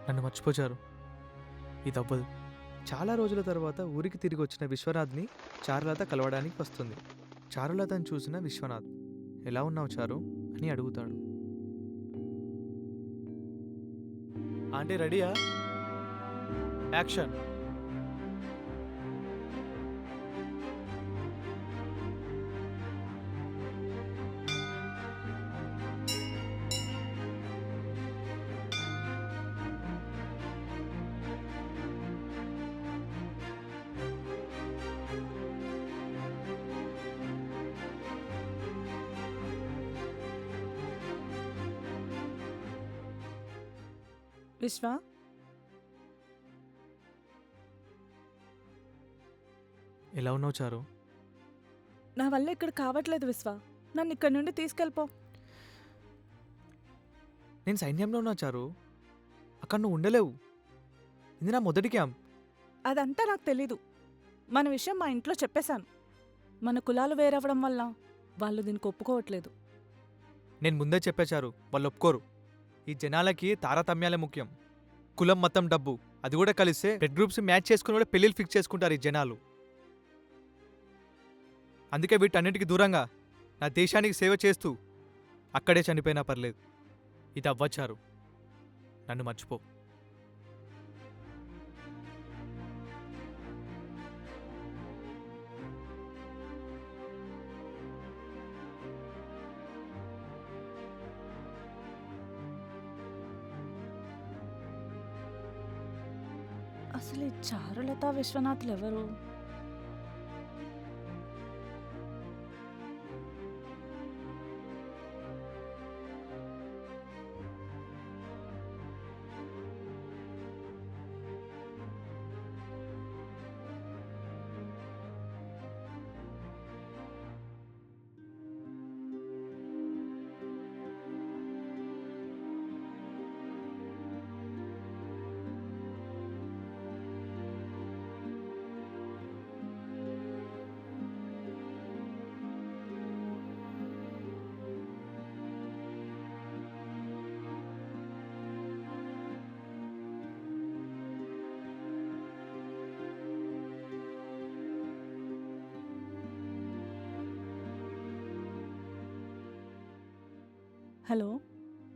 నన్ను మర్చిపోచారు. ఇది అవ్వదు. చాలా రోజుల తర్వాత ఊరికి తిరిగి వచ్చిన విశ్వనాథ్ని చారులత కలవడానికి వస్తుంది. చారులతను చూసిన విశ్వనాథ్, ఎలా ఉన్నావు చారు అని అడుగుతాడు. అంటే రెడీయా? యాక్షన్. విశ్వ, ఎలా ఉన్నావు చారు? నా వల్ల ఇక్కడ కావట్లేదు విశ్వ, నన్ను ఇక్కడ నుండి తీసుకెళ్ళిపో. నేను సైన్యంలో ఉన్నా చారు, అక్కడ నువ్వు ఉండలేవు. ఇది నా మొదటి క్యాంప్. అదంతా నాకు తెలీదు. మన విషయం మా ఇంట్లో చెప్పేశాను. మన కులాలు వేరవ్వడం వల్ల వాళ్ళు దీనికి ఒప్పుకోవట్లేదు. నేను ముందే చెప్పేశారు, వాళ్ళు ఒప్పుకోరు. ఈ జనాలకి తారతమ్యాలే ముఖ్యం. కులం, మతం, డబ్బు అది కూడా కలిస్తే బ్లడ్ గ్రూప్స్ మ్యాచ్ చేసుకుని కూడా పెళ్ళిళ్ళు ఫిక్స్ చేసుకుంటారు ఈ జనాలు. అందుకే వీటన్నిటికీ దూరంగా నా దేశానికి సేవ చేస్తూ అక్కడే చనిపోయినా పర్లేదు. ఇది అవ్వచ్చారు, నన్ను మర్చిపో. అసలు ఈ చారులత విశ్వనాథ్లు ఎవరు? హలో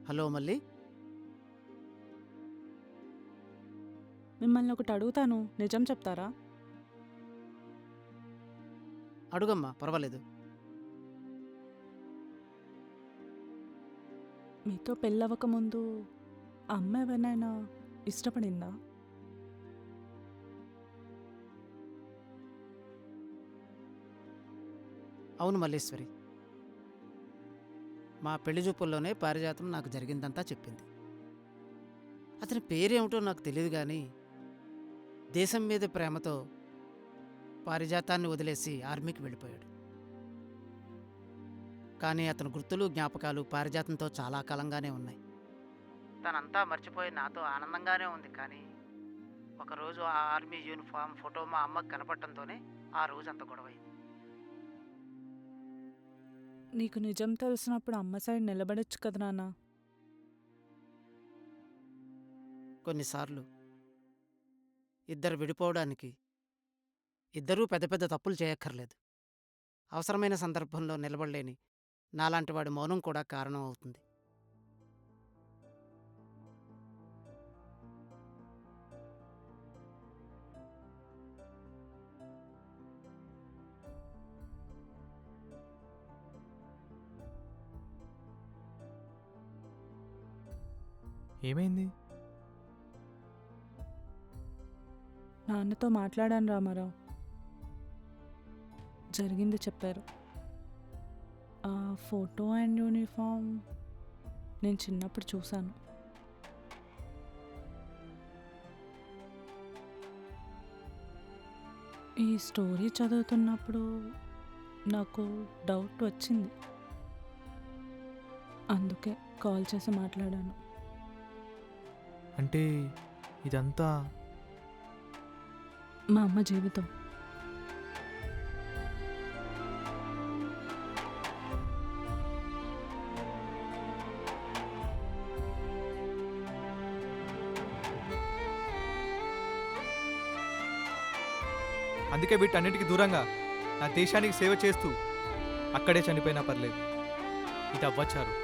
హలో మళ్ళీ మిమ్మల్ని ఒకటి అడుగుతాను, నిజం చెప్తారా? అడుగమ్మా, పర్వాలేదు. మీతో పెళ్ళవక ముందు అమ్మ ఎవరినైనా ఇష్టపడిందా? అవును మల్లేశ్వరి, మా పెళ్లి చూపుల్లోనే పారిజాతం నాకు జరిగిందంతా చెప్పింది. అతని పేరేమిటో నాకు తెలియదు కానీ దేశం మీద ప్రేమతో పారిజాతాన్ని వదిలేసి ఆర్మీకి వెళ్ళిపోయాడు. కానీ అతని గుర్తులు జ్ఞాపకాలు పారిజాతంతో చాలా కాలంగానే ఉన్నాయి. తనంతా మర్చిపోయి నాతో ఆనందంగానే ఉంది. కానీ ఒకరోజు ఆ ఆర్మీ యూనిఫామ్ ఫోటో మా అమ్మకు కనపడటంతోనే ఆ రోజు అంత గొడవైంది. నీకు నిజం తెలిసినప్పుడు అమ్మ సైడ్ నిలబడొచ్చు కదా నాన్న. కొన్నిసార్లు ఇద్దరు విడిపోవడానికి ఇద్దరూ పెద్ద పెద్ద తప్పులు చేయక్కర్లేదు. అవసరమైన సందర్భంలో నిలబడలేని నాలాంటి వాడి మౌనం కూడా కారణం అవుతుంది. ఏమైంది? నాన్నతో మాట్లాడాను రామారావు, జరిగింది చెప్పారు. ఆ ఫోటో అండ్ యూనిఫామ్ నేను చిన్నప్పుడు చూశాను. ఈ స్టోరీ చదువుతున్నప్పుడు నాకు డౌట్ వచ్చింది, అందుకే కాల్ చేసి మాట్లాడాను. అంటే ఇదంతా మా అమ్మ జీవితం. అందుకే వీటన్నిటికీ దూరంగా నా దేశానికి సేవ చేస్తూ అక్కడే చనిపోయినా పర్లేదు. ఇది అవ్వచ్చారు.